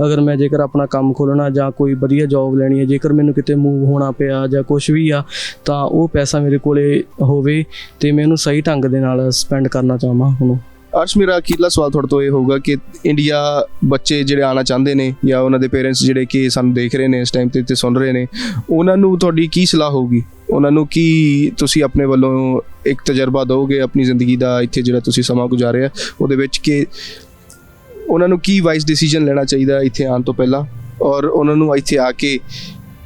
ਅਗਰ ਮੈਂ ਜੇਕਰ ਆਪਣਾ ਕੰਮ ਖੋਲ੍ਹਣਾ ਜਾਂ ਕੋਈ ਵਧੀਆ ਜੋਬ ਲੈਣੀ ਹੈ, ਜੇਕਰ ਮੈਨੂੰ ਕਿਤੇ ਮੂਵ ਹੋਣਾ ਪਿਆ ਜਾਂ ਕੁਛ ਵੀ ਆ, ਤਾਂ ਉਹ ਪੈਸਾ ਮੇਰੇ ਕੋਲੇ ਹੋਵੇ ਤੇ ਮੈਂ ਉਹਨੂੰ ਸਹੀ ਢੰਗ ਦੇ ਨਾਲ ਸਪੈਂਡ ਕਰਨਾ ਚਾਹਾਂ ਉਹਨੂੰ। ਅਰਸ਼, ਮੇਰਾ ਅਖੀਰਲਾ ਸਵਾਲ ਤੁਹਾਡੇ ਤੋਂ ਇਹ ਹੋਊਗਾ ਕਿ ਇੰਡੀਆ ਬੱਚੇ ਜਿਹੜੇ ਆਉਣਾ ਚਾਹੁੰਦੇ ਨੇ, ਜਾਂ ਉਹਨਾਂ ਦੇ ਪੇਰੈਂਟਸ ਜਿਹੜੇ ਕਿ ਸਾਨੂੰ ਦੇਖ ਰਹੇ ਨੇ ਇਸ ਟਾਈਮ ਤੇ ਸੁਣ ਰਹੇ ਨੇ, ਉਹਨਾਂ ਨੂੰ ਤੁਹਾਡੀ ਕੀ ਸਲਾਹ ਹੋਊਗੀ? ਉਹਨਾਂ ਨੂੰ ਕੀ ਤੁਸੀਂ ਆਪਣੇ ਵੱਲੋਂ ਇੱਕ ਤਜਰਬਾ ਦਿਓਗੇ ਆਪਣੀ ਜ਼ਿੰਦਗੀ ਦਾ, ਇੱਥੇ ਜਿਹੜਾ ਤੁਸੀਂ ਸਮਾਂ ਗੁਜ਼ਾਰਿਆ ਉਹਦੇ ਵਿੱਚ, ਕਿ ਉਹਨਾਂ ਨੂੰ ਕੀ ਵਾਈਜ਼ ਡਿਸੀਜਨ ਲੈਣਾ ਚਾਹੀਦਾ ਇੱਥੇ ਆਉਣ ਤੋਂ ਪਹਿਲਾਂ, ਔਰ ਉਹਨਾਂ ਨੂੰ ਇੱਥੇ ਆ ਕੇ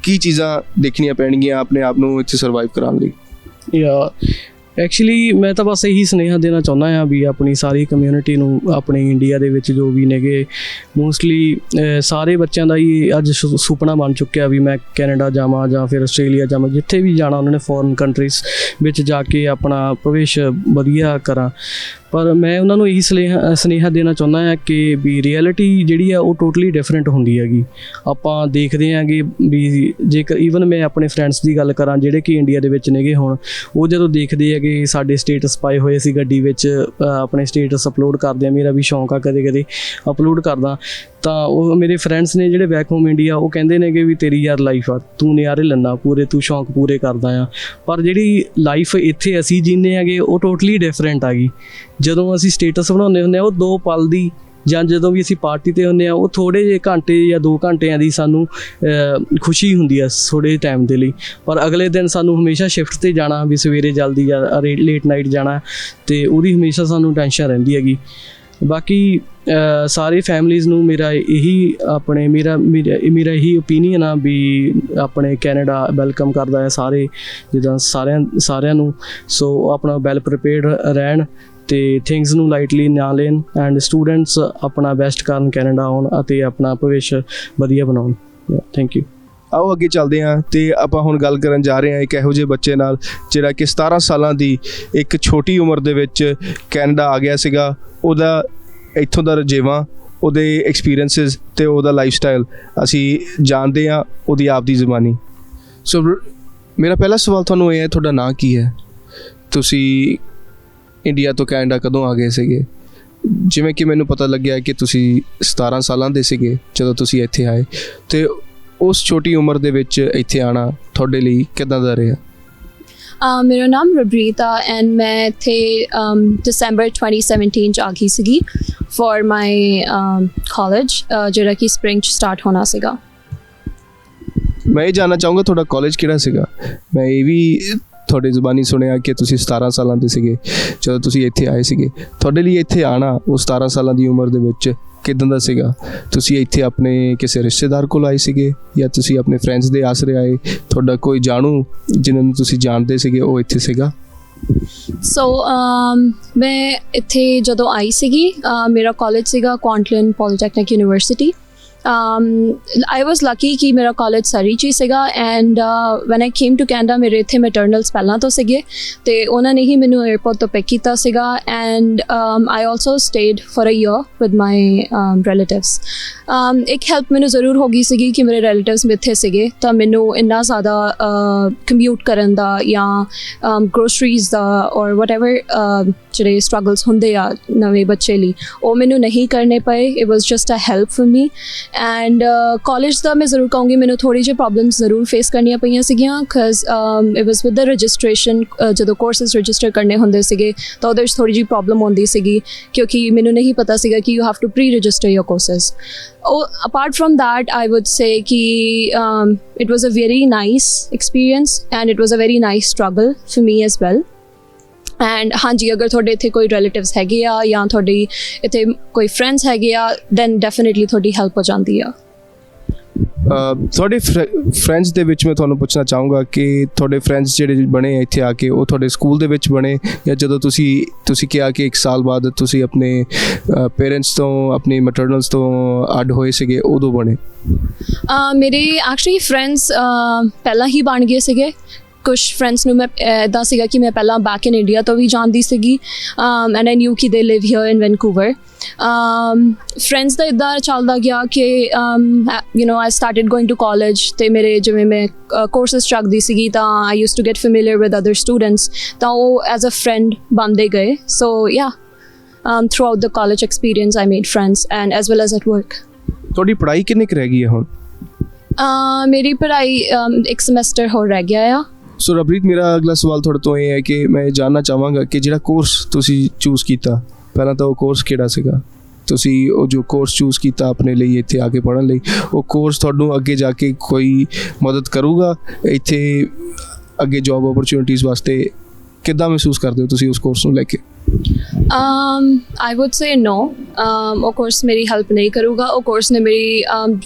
ਕੀ ਚੀਜ਼ਾਂ ਦੇਖਣੀਆਂ ਪੈਣਗੀਆਂ ਆਪਣੇ ਆਪ ਨੂੰ ਇੱਥੇ ਸਰਵਾਈਵ ਕਰਾਉਣ ਲਈ? ਯਾ ਐਕਚੁਅਲੀ ਮੈਂ ਤਾਂ ਬਸ ਇਹੀ ਸੁਨੇਹਾ ਦੇਣਾ ਚਾਹੁੰਦਾ ਹਾਂ ਵੀ ਆਪਣੀ ਸਾਰੀ ਕਮਿਊਨਿਟੀ ਨੂੰ, ਆਪਣੇ ਇੰਡੀਆ ਦੇ ਵਿੱਚ ਜੋ ਵੀ ਨੇਗੇ ਮੋਸਟਲੀ ਸਾਰੇ ਬੱਚਿਆਂ ਦਾ ਹੀ ਅੱਜ ਸੁਪਨਾ ਬਣ ਚੁੱਕਿਆ ਵੀ ਮੈਂ ਕੈਨੇਡਾ ਜਾਵਾਂ ਜਾਂ ਫਿਰ ਆਸਟ੍ਰੇਲੀਆ ਜਾਵਾਂ, ਜਿੱਥੇ ਵੀ ਜਾਣਾ ਉਹਨਾਂ ਨੇ ਫੋਰਨ ਕੰਟਰੀਜ਼ ਵਿੱਚ ਜਾ ਕੇ ਆਪਣਾ ਭਵਿੱਖ ਵਧੀਆ ਕਰਾਂ। ਪਰ ਮੈਂ ਉਹਨਾਂ ਨੂੰ ਇਹੀ ਸੁਨੇਹਾ ਦੇਣਾ ਚਾਹੁੰਦਾ ਹਾਂ ਕਿ ਵੀ ਰਿਐਲਿਟੀ ਜਿਹੜੀ ਆ ਉਹ ਟੋਟਲੀ ਡਿਫਰੈਂਟ ਹੁੰਦੀ ਹੈਗੀ। ਆਪਾਂ ਦੇਖਦੇ ਹਾਂਗੇ ਵੀ ਜੇਕਰ ਈਵਨ ਮੈਂ ਆਪਣੇ ਫਰੈਂਡਸ ਦੀ ਗੱਲ ਕਰਾਂ ਜਿਹੜੇ ਕਿ ਇੰਡੀਆ ਦੇ ਵਿੱਚ ਨੇਗੇ ਹੁਣ, ਉਹ ਜਦੋਂ ਦੇਖਦੇ ਹੈਗੇ ਹੈਗੇ ਸਾਡੇ ਸਟੇਟਸ ਪਾਏ ਹੋਏ ਅਸੀਂ ਗੱਡੀ ਵਿੱਚ ਆਪਣੇ ਸਟੇਟਸ ਅਪਲੋਡ ਕਰਦੇ ਹਾਂ। ਮੇਰਾ ਵੀ ਸ਼ੌਂਕ ਆ ਕਦੇ ਕਦੇ ਅਪਲੋਡ ਕਰਦਾ। ਤਾਂ ਉਹ ਮੇਰੇ ਫਰੈਂਡਸ ਨੇ ਜਿਹੜੇ ਬੈਕ ਹੋਮ ਇੰਡੀਆ, ਉਹ ਕਹਿੰਦੇ ਨੇ ਕਿ ਵੀ ਤੇਰੀ ਯਾਰ ਲਾਈਫ ਆ, ਤੂੰ ਨਜ਼ਾਰੇ ਲੈਂਦਾ ਪੂਰੇ, ਤੂੰ ਸ਼ੌਂਕ ਪੂਰੇ ਕਰਦਾ ਆ। ਪਰ ਜਿਹੜੀ ਲਾਈਫ ਇੱਥੇ ਅਸੀਂ ਜੀਂਦੇ ਹੈਗੇ ਉਹ ਟੋਟਲੀ ਡਿਫਰੈਂਟ ਆ ਗਈ। ਜਦੋਂ ਅਸੀਂ ਸਟੇਟਸ ਬਣਾਉਂਦੇ ਹੁੰਦੇ ਆ ਉਹ 2 ਪਲ ਦੀ, ਜਾਂ ਜਦੋਂ ਵੀ ਅਸੀਂ ਪਾਰਟੀ 'ਤੇ ਹੁੰਦੇ ਹਾਂ ਉਹ ਥੋੜ੍ਹੇ ਜਿਹੇ ਘੰਟੇ ਜਾਂ 2 ਘੰਟਿਆਂ ਦੀ ਸਾਨੂੰ ਖੁਸ਼ੀ ਹੁੰਦੀ ਆ ਥੋੜ੍ਹੇ ਟਾਈਮ ਦੇ ਲਈ। ਪਰ ਅਗਲੇ ਦਿਨ ਸਾਨੂੰ ਹਮੇਸ਼ਾ ਸ਼ਿਫਟ 'ਤੇ ਜਾਣਾ, ਵੀ ਸਵੇਰੇ ਜਲਦੀ ਜਾਂ ਲੇਟ ਨਾਈਟ ਜਾਣਾ, ਅਤੇ ਉਹਦੀ ਹਮੇਸ਼ਾ ਸਾਨੂੰ ਟੈਨਸ਼ਨ ਰਹਿੰਦੀ ਹੈਗੀ। ਬਾਕੀ ਸਾਰੇ ਫੈਮਲੀਜ਼ ਨੂੰ ਮੇਰਾ ਇਹੀ ਓਪੀਨੀਅਨ ਆ ਵੀ ਆਪਣੇ ਕੈਨੇਡਾ ਵੈਲਕਮ ਕਰਦਾ ਹੈ ਸਾਰੇ, ਜਿੱਦਾਂ ਸਾਰਿਆਂ ਨੂੰ। ਸੋ ਆਪਣਾ ਵੈਲ ਪ੍ਰੀਪੇਅਰਡ ਰਹਿਣ ਅਤੇ ਥਿੰਗਸ ਨੂੰ ਲਾਈਟਲੀ ਨਾ ਲੈਣ, ਐਂਡ ਸਟੂਡੈਂਟਸ ਆਪਣਾ ਬੈਸਟ ਕਰਨ ਕੈਨੇਡਾ ਆਉਣ ਅਤੇ ਆਪਣਾ ਭਵਿੱਖ ਵਧੀਆ ਬਣਾਉਣ। Thank you. ਆਓ ਅੱਗੇ ਚੱਲਦੇ ਹਾਂ ਅਤੇ ਆਪਾਂ ਹੁਣ ਗੱਲ ਕਰਨ ਜਾ ਰਹੇ ਹਾਂ ਇੱਕ ਇਹੋ ਜਿਹੇ ਬੱਚੇ ਨਾਲ ਜਿਹੜਾ ਕਿ 17 ਸਾਲਾਂ ਦੀ ਇੱਕ ਛੋਟੀ ਉਮਰ ਦੇ ਵਿੱਚ ਕੈਨੇਡਾ ਆ ਗਿਆ ਸੀਗਾ। ਉਹਦਾ ਇੱਥੋਂ ਦਾ ਰੁਝੇਵਾਂ, ਉਹਦੇ ਐਕਸਪੀਰੀਅੰਸਿਸ ਅਤੇ ਉਹਦਾ ਲਾਈਫ ਸਟਾਈਲ ਅਸੀਂ ਜਾਣਦੇ ਹਾਂ ਉਹਦੀ ਆਪਦੀ ਜ਼ੁਬਾਨੀ। ਸੋ ਮੇਰਾ ਪਹਿਲਾ ਸਵਾਲ ਤੁਹਾਨੂੰ ਇਹ ਹੈ, ਤੁਹਾਡਾ ਨਾਂ ਕੀ ਹੈ? ਤੁਸੀਂ ਇੰਡੀਆ ਤੋਂ ਕੈਨੇਡਾ ਕਦੋਂ ਆ ਗਏ ਸੀਗੇ? ਜਿਵੇਂ ਕਿ ਮੈਨੂੰ ਪਤਾ ਲੱਗਿਆ ਕਿ ਤੁਸੀਂ 17 ਸਾਲਾਂ ਦੇ ਸੀਗੇ ਜਦੋਂ ਤੁਸੀਂ ਇੱਥੇ ਆਏ, ਅਤੇ ਉਸ ਛੋਟੀ ਉਮਰ ਦੇ ਵਿੱਚ ਇੱਥੇ ਆਉਣਾ ਤੁਹਾਡੇ ਲਈ ਕਿੱਦਾਂ ਦਾ ਰਿਹਾ? ਮੇਰਾ ਨਾਮ ਰਬਰੀਤ ਆ ਐਂਡ ਮੈਂ ਇੱਥੇ ਦਸੰਬਰ 2017 'ਚ ਆ ਗਈ ਸੀਗੀ ਫॉर ਮਾਈ ਕਾਲਜ, ਜਿਹੜਾ ਕਿ ਸਪਰਿੰਗ 'ਚ ਸਟਾਰਟ ਹੋਣਾ ਸੀਗਾ। ਮੈਂ ਇਹ ਜਾਣਨਾ ਚਾਹੂੰਗਾ ਤੁਹਾਡਾ ਕਾਲਜ ਕਿਹੜਾ ਸੀਗਾ? ਮੈਂ ਇਹ ਵੀ ਤੁਹਾਡੀ ਜ਼ੁਬਾਨੀ ਸੁਣਿਆ ਕਿ ਤੁਸੀਂ 17 ਸਾਲਾਂ ਦੇ ਸੀਗੇ ਜਦੋਂ ਤੁਸੀਂ ਇੱਥੇ ਆਏ ਸੀਗੇ। ਤੁਹਾਡੇ ਲਈ ਇੱਥੇ ਆਉਣਾ ਉਹ 17 ਸਾਲਾਂ ਦੀ ਉਮਰ ਦੇ ਵਿੱਚ ਕਿੱਦਾਂ ਦਾ ਸੀਗਾ? ਤੁਸੀਂ ਇੱਥੇ ਆਪਣੇ ਕਿਸੇ ਰਿਸ਼ਤੇਦਾਰ ਕੋਲ ਆਏ ਸੀਗੇ ਜਾਂ ਤੁਸੀਂ ਆਪਣੇ ਫਰੈਂਡਸ ਦੇ ਆਸਰੇ ਆਏ? ਤੁਹਾਡਾ ਕੋਈ ਜਾਣੂ ਜਿਹਨਾਂ ਨੂੰ ਤੁਸੀਂ ਜਾਣਦੇ ਸੀਗੇ ਉਹ ਇੱਥੇ ਸੀਗਾ? ਸੋ ਮੈਂ ਇੱਥੇ ਜਦੋਂ ਆਈ ਸੀਗੀ, ਮੇਰਾ ਕਾਲਜ ਸੀਗਾ Kwantlen Polytechnic University. I was lucky ਕਿ ਮੇਰਾ ਕਾਲਜ ਸਰੀ 'ਚ ਹੀ ਸੀਗਾ and when I came to Canada ਮੇਰੇ ਇੱਥੇ ਮੈਟਰਨਲਸ ਪਹਿਲਾਂ ਤੋਂ ਸੀਗੇ ਅਤੇ ਉਹਨਾਂ ਨੇ ਹੀ ਮੈਨੂੰ ਏਅਰਪੋਰਟ ਤੋਂ ਪਿਕ ਕੀਤਾ ਸੀਗਾ and I also stayed for a year with my relatives। ਇੱਕ ਹੈਲਪ ਮੈਨੂੰ ਜ਼ਰੂਰ ਹੋ ਗਈ ਸੀਗੀ ਕਿ ਮੇਰੇ ਰਿਲੇਟਿਵਸ ਇੱਥੇ ਸੀਗੇ, ਤਾਂ ਮੈਨੂੰ ਇੰਨਾ ਜ਼ਿਆਦਾ ਕੰਮਿਊਟ ਕਰਨ ਦਾ ਜਾਂ ਗਰੋਸਰੀਜ਼ ਦਾ ਔਰ ਵਟਐਵਰ ਜਿਹੜੇ ਸਟਰਗਲਸ ਹੁੰਦੇ ਆ ਨਵੇਂ ਬੱਚੇ ਲਈ, ਉਹ ਮੈਨੂੰ ਨਹੀਂ ਕਰਨੇ ਪਏ। It was just a help for me. And college ਦਾ ਮੈਂ ਜ਼ਰੂਰ ਕਹੂੰਗੀ ਮੈਨੂੰ ਥੋੜ੍ਹੀ ਜਿਹੀ ਪ੍ਰੋਬਲਮਸ ਜ਼ਰੂਰ ਫੇਸ ਕਰਨੀਆਂ ਪਈਆਂ ਸੀਗੀਆਂ because it was with the registration. ਜਦੋਂ ਕੋਰਸਿਸ ਰਜਿਸਟਰ ਕਰਨੇ ਹੁੰਦੇ ਸੀਗੇ ਤਾਂ ਉਹਦੇ 'ਚ ਥੋੜ੍ਹੀ ਜਿਹੀ ਪ੍ਰੋਬਲਮ ਆਉਂਦੀ ਸੀਗੀ ਕਿਉਂਕਿ ਮੈਨੂੰ ਨਹੀਂ ਪਤਾ ਸੀਗਾ ਕਿ you have to pre register your courses. Apart from that, I would say ki it was a very nice experience and it was a very nice struggle for me as well। And ਹਾਂਜੀ, ਅਗਰ ਤੁਹਾਡੇ ਇੱਥੇ ਕੋਈ relatives ਹੈਗੇ ਆ ਜਾਂ ਤੁਹਾਡੀ ਇੱਥੇ ਕੋਈ ਫਰੈਂਡਸ ਹੈਗੇ ਆ ਦੈਨ ਡੈਫੀਨੇਟਲੀ ਤੁਹਾਡੀ ਹੈਲਪ ਹੋ ਜਾਂਦੀ ਆ। ਤੁਹਾਡੇ ਫਰੈਂਡਸ ਦੇ ਵਿੱਚ ਮੈਂ ਤੁਹਾਨੂੰ ਪੁੱਛਣਾ ਚਾਹੂੰਗਾ ਕਿ ਤੁਹਾਡੇ ਫਰੈਂਡਸ ਜਿਹੜੇ ਬਣੇ ਇੱਥੇ ਆ ਕੇ ਉਹ ਤੁਹਾਡੇ ਸਕੂਲ ਦੇ ਵਿੱਚ ਬਣੇ ਜਾਂ ਜਦੋਂ ਤੁਸੀਂ ਕਿਹਾ ਕਿ 1 ਸਾਲ ਬਾਅਦ ਤੁਸੀਂ ਆਪਣੇ ਪੇਰੈਂਟਸ ਤੋਂ ਆਪਣੀ ਮੈਟਰਨਲਸ ਤੋਂ ਅੱਡ ਹੋਏ ਸੀਗੇ ਉਦੋਂ ਬਣੇ? ਮੇਰੇ ਐਕਚੁਅਲੀ ਫਰੈਂਡਸ ਪਹਿਲਾਂ ਹੀ ਬਣ ਗਏ ਸੀਗੇ। ਕੁਛ ਫਰੈਂਡਸ ਨੂੰ ਮੈਂ ਇੱਦਾਂ ਸੀਗਾ ਕਿ ਮੈਂ ਪਹਿਲਾਂ ਬੈਕ ਇਨ ਇੰਡੀਆ ਤੋਂ ਵੀ ਜਾਣਦੀ ਸੀਗੀ ਐਂਡ ਆਈ ਨਿਊ ਕਿ they live here in Vancouver. Friends ਦਾ ਇੱਦਾਂ ਚੱਲਦਾ ਗਿਆ ਕਿ you know I started going to college ਅਤੇ ਮੇਰੇ ਜਿਵੇਂ ਮੈਂ ਕੋਰਸਿਸ ਚੱਕਦੀ ਸੀਗੀ ਤਾਂ I use to get familiar with other students, ਤਾਂ ਉਹ ਐਜ਼ ਅ ਫਰੈਂਡ ਬਣਦੇ ਗਏ। So yeah throughout the college experience I made friends and as well as at work. ਤੁਹਾਡੀ ਪੜ੍ਹਾਈ ਕਿੰਨੀ ਕੁ ਰਹਿ ਗਈ ਹੈ ਹੁਣ? ਮੇਰੀ ਪੜ੍ਹਾਈ 1 ਸਮੈਸਟਰ ਹੋਰ ਰਹਿ ਗਿਆ ਆ। ਸੋ ਰਬਰੀਤ, ਮੇਰਾ ਅਗਲਾ ਸਵਾਲ ਤੁਹਾਡੇ ਤੋਂ ਇਹ ਹੈ ਕਿ ਮੈਂ ਜਾਣਨਾ ਚਾਹਾਂਗਾ ਕਿ ਜਿਹੜਾ ਕੋਰਸ ਤੁਸੀਂ ਚੂਜ਼ ਕੀਤਾ, ਪਹਿਲਾਂ ਤਾਂ ਉਹ ਕੋਰਸ ਕਿਹੜਾ ਸੀਗਾ? ਤੁਸੀਂ ਉਹ ਜੋ ਕੋਰਸ ਚੂਜ਼ ਕੀਤਾ ਆਪਣੇ ਲਈ ਇੱਥੇ ਆ ਕੇ ਪੜ੍ਹਨ ਲਈ, ਉਹ ਕੋਰਸ ਤੁਹਾਨੂੰ ਅੱਗੇ ਜਾ ਕੇ ਕੋਈ ਮਦਦ ਕਰੂਗਾ ਇੱਥੇ ਅੱਗੇ ਜੋਬ ਓਪਰਚੁਨਿਟੀਜ਼ ਵਾਸਤੇ? ਕਿੱਦਾਂ ਮਹਿਸੂਸ ਕਰਦੇ ਹੋ ਤੁਸੀਂ ਉਸ ਕੋਰਸ ਨੂੰ ਲੈ ਕੇ? I would say no। ਉਹ ਕੋਰਸ ਮੇਰੀ ਹੈਲਪ ਨਹੀਂ ਕਰੂਗਾ। ਉਹ ਕੋਰਸ ਨੇ ਮੇਰੀ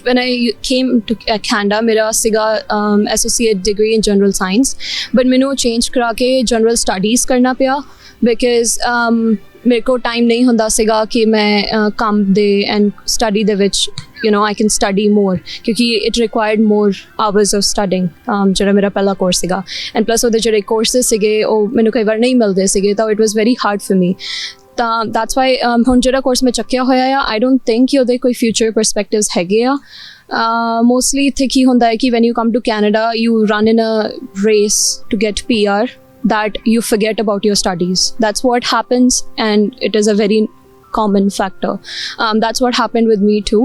when I came to Canada ਮੇਰਾ ਸੀਗਾ associate degree in general science, but ਮੈਨੂੰ ਚੇਂਜ ਕਰਾ ਕੇ ਜਨਰਲ ਸਟੱਡੀਜ਼ ਕਰਨਾ ਪਿਆ ਬਿਕਾਜ਼ ਮੇਰੇ ਕੋਲ ਟਾਈਮ ਨਹੀਂ ਹੁੰਦਾ ਸੀਗਾ ਕਿ ਮੈਂ ਕੰਮ ਦੇ ਐਂਡ ਸਟੱਡੀ ਦੇ ਵਿੱਚ you know I can study more ਕਿਉਂਕਿ it required more hours of studying ਜਿਹੜਾ ਮੇਰਾ ਪਹਿਲਾ ਕੋਰਸ ਸੀਗਾ ਐਂਡ ਪਲੱਸ ਉਹਦੇ ਜਿਹੜੇ ਕੋਰਸਿਸ ਸੀਗੇ ਉਹ ਮੈਨੂੰ ਕਈ ਵਾਰ ਨਹੀਂ ਮਿਲਦੇ ਸੀਗੇ ਤਾਂ it was very hard for me। ਤਾਂ that's why ਹੁਣ ਜਿਹੜਾ ਕੋਰਸ ਮੈਂ ਚੱਕਿਆ ਹੋਇਆ ਆ I don't think ਕਿ ਉਹਦੇ ਕੋਈ future perspectives ਹੈਗੇ ਆ। ਮੋਸਟਲੀ ਇੱਥੇ ਕੀ ਹੁੰਦਾ ਹੈ ਕਿ when you come to Canada you run in a race to get PR that you forget about your studies. That's what happens, and it is a very common factor. That's what happened with me too.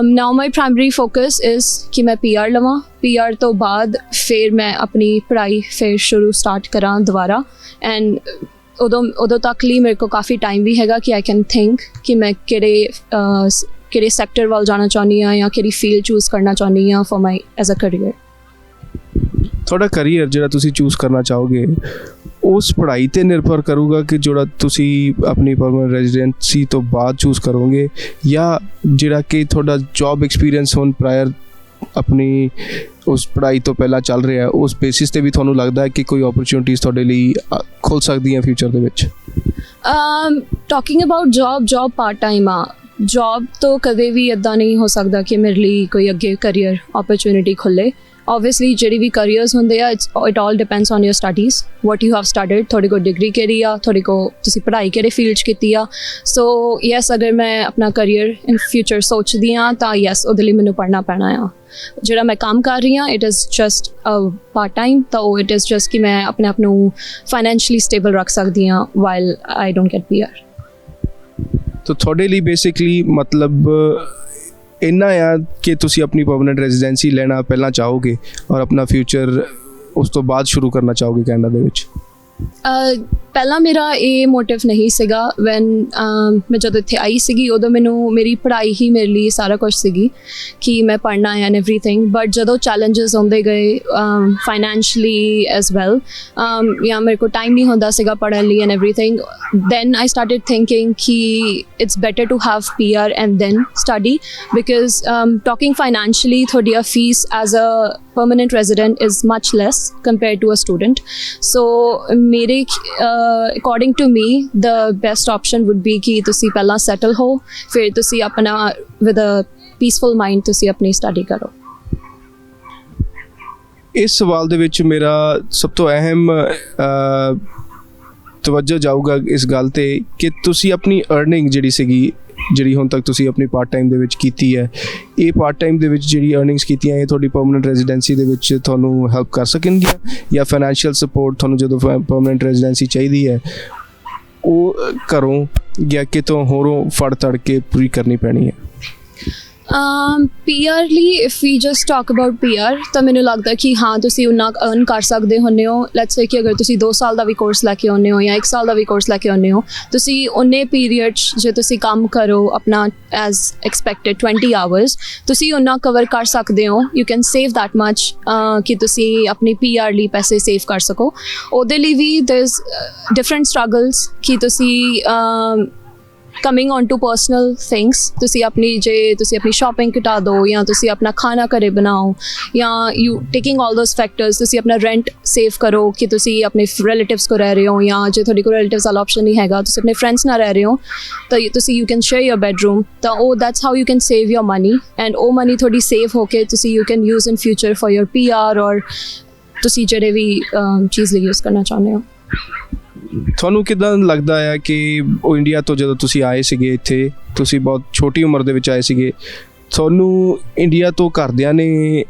Now my primary focus is कि मैं PR लवां, PR तो बाद फिर मैं अपनी पढ़ाई फिर शुरू स्टार्ट करां दोबारा, एंड उदों तक ਲਈ ਮੇਰੇ ਕੋਲ ਕਾਫੀ ਟਾਈਮ ਵੀ ਹੈਗਾ ਕਿ I can think ਕਿ ਮੈਂ ਕਿਹੜੇ ਸੈਕਟਰ ਵੱਲ ਜਾਣਾ ਚਾਹੁੰਦੀ ਹਾਂ ਜਾਂ ਕਿਹੜੀ ਫੀਲਡ ਚੂਜ਼ ਕਰਨਾ ਚਾਹੁੰਦੀ ਹਾਂ for my as a career. ਤੁਹਾਡਾ ਕਰੀਅਰ ਜਿਹੜਾ ਤੁਸੀਂ ਚੂਜ਼ ਕਰਨਾ ਚਾਹੋਗੇ ਉਸ ਪੜ੍ਹਾਈ 'ਤੇ ਨਿਰਭਰ ਕਰੂਗਾ ਕਿ ਜਿਹੜਾ ਤੁਸੀਂ ਆਪਣੀ ਪਰਮਾਨੈਂਟ ਰੈਜ਼ੀਡੈਂਸੀ ਤੋਂ ਬਾਅਦ ਚੂਜ਼ ਕਰੋਗੇ, ਜਾਂ ਜਿਹੜਾ ਕਿ ਤੁਹਾਡਾ ਜੌਬ ਐਕਸਪੀਰੀਅੰਸ ਹੁਣ ਪ੍ਰਾਇਰ ਆਪਣੀ ਉਸ ਪੜ੍ਹਾਈ ਤੋਂ ਪਹਿਲਾਂ ਚੱਲ ਰਿਹਾ ਉਸ ਬੇਸਿਸ 'ਤੇ ਵੀ ਤੁਹਾਨੂੰ ਲੱਗਦਾ ਹੈ ਕਿ ਕੋਈ ਓਪਰਚੁਨਿਟੀਜ਼ ਤੁਹਾਡੇ ਲਈ ਖੁੱਲ੍ਹ ਸਕਦੀਆਂ ਫਿਊਚਰ ਦੇ ਵਿੱਚ? Talking about job part time ਆ। ਜੌਬ ਤੋਂ ਕਦੇ ਵੀ ਇੱਦਾਂ ਨਹੀਂ ਹੋ ਸਕਦਾ ਕਿ ਮੇਰੇ ਲਈ ਕੋਈ ਅੱਗੇ ਕਰੀਅਰ ਓਪਰਚੁਨਿਟੀ ਖੁੱਲ੍ਹੇ। obviously ਜਿਹੜੀ ਵੀ careers ਹੁੰਦੇ ਆ it all depends on your studies, what you have studied, ਤੁਹਾਡੇ ਕੋਲ ਡਿਗਰੀ ਕਿਹੜੀ ਆ, ਤੁਹਾਡੇ ਕੋਲ ਤੁਸੀਂ ਪੜ੍ਹਾਈ ਕਿਹੜੇ ਫੀਲਡ 'ਚ ਕੀਤੀ ਆ। ਸੋ ਯੈਸ, ਅਗਰ ਮੈਂ ਆਪਣਾ ਕਰੀਅਰ ਇਨ ਫਿਊਚਰ ਸੋਚਦੀ ਹਾਂ ਤਾਂ ਯੈਸ ਉਹਦੇ ਲਈ ਮੈਨੂੰ ਪੜ੍ਹਨਾ ਪੈਣਾ ਆ। ਜਿਹੜਾ ਮੈਂ ਕੰਮ ਕਰ ਰਹੀ ਹਾਂ it is just part time, ਤਾਂ ਉਹ ਇਟ ਇਜ਼ ਜਸਟ ਕਿ ਮੈਂ ਆਪਣੇ ਆਪ ਨੂੰ ਫਾਈਨੈਂਸ਼ਲੀ ਸਟੇਬਲ ਰੱਖ ਸਕਦੀ ਹਾਂ while I don't get PR। ਤਾਂ ਤੁਹਾਡੇ ਲਈ ਬੇਸਿਕਲੀ ਮਤਲਬ ਇੰਨਾ ਆ ਕਿ ਤੁਸੀਂ ਆਪਣੀ ਪਰਮਾਨੈਂਟ ਰੈਜ਼ੀਡੈਂਸੀ ਲੈਣਾ ਪਹਿਲਾਂ ਚਾਹੋਗੇ ਔਰ ਆਪਣਾ ਫਿਊਚਰ ਉਸ ਤੋਂ ਬਾਅਦ ਸ਼ੁਰੂ ਕਰਨਾ ਚਾਹੋਗੇ ਕੈਨੇਡਾ ਦੇ ਵਿੱਚ? ਪਹਿਲਾਂ ਮੇਰਾ ਇਹ ਮੋਟਿਵ ਨਹੀਂ ਸੀਗਾ। ਵੈਨ ਮੈਂ ਜਦੋਂ ਇੱਥੇ ਆਈ ਸੀਗੀ ਉਦੋਂ ਮੈਨੂੰ ਮੇਰੀ ਪੜ੍ਹਾਈ ਹੀ ਮੇਰੇ ਲਈ ਸਾਰਾ ਕੁਛ ਸੀਗੀ ਕਿ ਮੈਂ ਪੜ੍ਹਨਾ ਹੈ ਐਂਡ ਐਵਰੀਥਿੰਗ। ਬਟ ਜਦੋਂ ਚੈਲੰਜਸ ਆਉਂਦੇ ਗਏ ਫਾਈਨੈਂਸ਼ਲੀ ਐਜ਼ ਵੈਲ, ਜਾਂ ਮੇਰੇ ਕੋਲ ਟਾਈਮ ਨਹੀਂ ਹੁੰਦਾ ਸੀਗਾ ਪੜ੍ਹਨ ਲਈ and everything, then I started thinking ਕਿ it's better to have PR and then study, because talking financially ਤੁਹਾਡੀ fees as a permanent resident is much less compared to a student. So ਮੇਰੇ according to me the best option would be ਕਿ ਤੁਸੀਂ ਪਹਿਲਾਂ settle ਹੋ, ਫਿਰ ਤੁਸੀਂ ਆਪਣਾ with a peaceful mind ਤੁਸੀਂ ਆਪਣੀ study ਕਰੋ। ਇਸ ਸਵਾਲ ਦੇ ਵਿੱਚ ਮੇਰਾ ਸਭ ਤੋਂ ਅਹਿਮ ਤਵੱਜੋ ਜਾਊਗਾ ਇਸ ਗੱਲ 'ਤੇ ਕਿ ਤੁਸੀਂ ਆਪਣੀ ਅਰਨਿੰਗ ਜਿਹੜੀ ਹੁਣ ਤੱਕ ਤੁਸੀਂ ਆਪਣੀ ਪਾਰਟ ਟਾਈਮ ਦੇ ਵਿੱਚ ਕੀਤੀ ਹੈ, ਇਹ ਪਾਰਟ ਟਾਈਮ ਦੇ ਵਿੱਚ ਜਿਹੜੀ ਅਰਨਿੰਗਸ ਕੀਤੀਆਂ ਇਹ ਤੁਹਾਡੀ ਪਰਮਾਨੈਂਟ ਰੈਜ਼ੀਡੈਂਸੀ ਦੇ ਵਿੱਚ ਤੁਹਾਨੂੰ ਹੈਲਪ ਕਰ ਸਕਣਗੀਆਂ, ਜਾਂ ਫਾਈਨੈਂਸ਼ੀਅਲ ਸਪੋਰਟ ਤੁਹਾਨੂੰ ਜਦੋਂ ਪਰਮਾਨੈਂਟ ਰੈਜ਼ੀਡੈਂਸੀ ਚਾਹੀਦੀ ਹੈ ਉਹ ਘਰੋਂ ਜਾਂ ਕਿਤੋਂ ਹੋਰੋਂ ਫੜ ਤੜ ਕੇ ਪੂਰੀ ਕਰਨੀ ਪੈਣੀ ਹੈ? PR ਲਈ if we just talk about PR ਤਾਂ ਮੈਨੂੰ ਲੱਗਦਾ ਕਿ ਹਾਂ ਤੁਸੀਂ ਉਨਾ ਅਰਨ ਕਰ ਸਕਦੇ ਹੁੰਦੇ ਹੋ। ਲੈਟਸ ਸੇ ਕਿ ਅਗਰ ਤੁਸੀਂ 2 ਸਾਲ ਦਾ ਵੀ ਕੋਰਸ ਲੈ ਕੇ ਆਉਂਦੇ ਹੋ ਜਾਂ 1 ਸਾਲ ਦਾ ਵੀ ਕੋਰਸ ਲੈ ਕੇ ਆਉਂਦੇ ਹੋ, ਤੁਸੀਂ ਉਨੇ ਪੀਰੀਅਡ 'ਚ ਜੇ ਤੁਸੀਂ ਕੰਮ ਕਰੋ ਆਪਣਾ ਐਜ਼ ਐਕਸਪੈਕਟਡ 20 ਆਵਰਸ, ਤੁਸੀਂ ਉਨਾ ਕਵਰ ਕਰ ਸਕਦੇ ਹੋ। You can save that much ਕਿ ਤੁਸੀਂ ਆਪਣੀ PR ਲਈ ਪੈਸੇ ਸੇਵ ਕਰ ਸਕੋ। ਉਹਦੇ ਲਈ ਵੀ ਦੇਰ ਇਜ਼ ਡਿਫਰੈਂਟ ਸਟਰਗਲਸ ਕਿ ਤੁਸੀਂ coming on to personal things, ਤੁਸੀਂ ਆਪਣੀ ਸ਼ਾਪਿੰਗ ਘਟਾ ਦਿਓ ਜਾਂ ਤੁਸੀਂ ਆਪਣਾ ਖਾਣਾ ਘਰੇ ਬਣਾਓ, ਜਾਂ ਯੂ ਟੇਕਿੰਗ ਆਲ ਦੋਸ ਫੈਕਟਰਸ, ਤੁਸੀਂ ਆਪਣਾ ਰੈਂਟ ਸੇਵ ਕਰੋ ਕਿ ਤੁਸੀਂ ਆਪਣੇ ਰਿਲੇਟਿਵਸ ਕੋਲ ਰਹਿ ਰਹੇ ਹੋ, ਜਾਂ ਜੇ ਤੁਹਾਡੇ ਕੋਲ ਰਿਲੇਟਿਵਸ ਵਾਲਾ ਆਪਸ਼ਨ ਨਹੀਂ ਹੈਗਾ ਤੁਸੀਂ ਆਪਣੇ ਫਰੈਂਡਸ ਨਾਲ ਰਹਿ ਰਹੇ ਹੋ ਤਾਂ ਤੁਸੀਂ you can share your bedroom. ਤਾਂ ਉਹ that's how you can save your money, and ਉਹ ਮਨੀ ਤੁਹਾਡੀ ਸੇਵ ਹੋ ਕੇ ਤੁਸੀਂ you can use in future for your PR ਔਰ ਤੁਸੀਂ ਜਿਹੜੇ ਵੀ ਚੀਜ਼ ਲਈ ਯੂਜ਼ ਕਰਨਾ ਚਾਹੁੰਦੇ ਹੋ। ਤੁਹਾਨੂੰ ਕਿੱਦਾਂ ਲੱਗਦਾ ਹੈ ਕਿ ਉਹ ਇੰਡੀਆ ਤੋਂ ਜਦੋਂ ਤੁਸੀਂ ਆਏ ਸੀਗੇ ਇੱਥੇ, ਤੁਸੀਂ ਬਹੁਤ ਛੋਟੀ ਉਮਰ ਦੇ ਵਿੱਚ ਆਏ ਸੀਗੇ, ਤੁਹਾਨੂੰ ਇੰਡੀਆ ਤੋਂ ਘਰਦਿਆਂ ਨੇ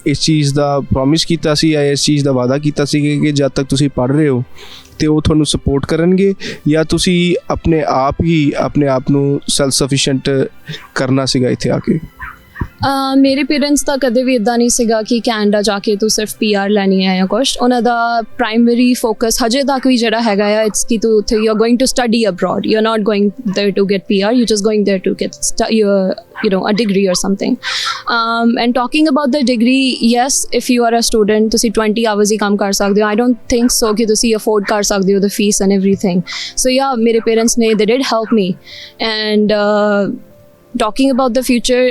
ਇਸ ਚੀਜ਼ ਦਾ ਪ੍ਰੋਮਿਸ ਕੀਤਾ ਸੀ ਜਾਂ ਇਸ ਚੀਜ਼ ਦਾ ਵਾਅਦਾ ਕੀਤਾ ਸੀ ਕਿ ਜਦ ਤੱਕ ਤੁਸੀਂ ਪੜ੍ਹ ਰਹੇ ਹੋ ਤੇ ਉਹ ਤੁਹਾਨੂੰ ਸਪੋਰਟ ਕਰਨਗੇ, ਜਾਂ ਤੁਸੀਂ ਆਪਣੇ ਆਪ ਨੂੰ ਸੈਲਫ ਸਫੀਸ਼ੀਐਂਟ ਕਰਨਾ ਸੀਗਾ ਇੱਥੇ ਆ ਕੇ? ਮੇਰੇ ਪੇਰੈਂਟਸ ਤਾਂ ਕਦੇ ਵੀ ਇੱਦਾਂ ਨਹੀਂ ਸੀਗਾ ਕਿ ਕੈਨੇਡਾ ਜਾ ਕੇ ਤੂੰ ਸਿਰਫ PR ਲੈਣੀ ਹੈ ਜਾਂ ਕੁਛ। ਉਹਨਾਂ ਦਾ ਪ੍ਰਾਇਮਰੀ ਫੋਕਸ ਹਜੇ ਤੱਕ ਵੀ ਜਿਹੜਾ ਹੈਗਾ ਆ ਇਟਸ ਕਿ ਤੂੰ ਉੱਥੇ you are going to study abroad, you are not going there to get PR, you just going there to get you know a degree or something. And talking about the degree, yes, if you are a student ਤੁਸੀਂ 20 hours ਹੀ ਕੰਮ ਕਰ ਸਕਦੇ ਹੋ। I don't think so ਕਿ ਤੁਸੀਂ afford ਕਰ ਸਕਦੇ ਹੋ the fees and everything. So yeah, ਮੇਰੇ parents ਨੇ they did help me, and talking about the future,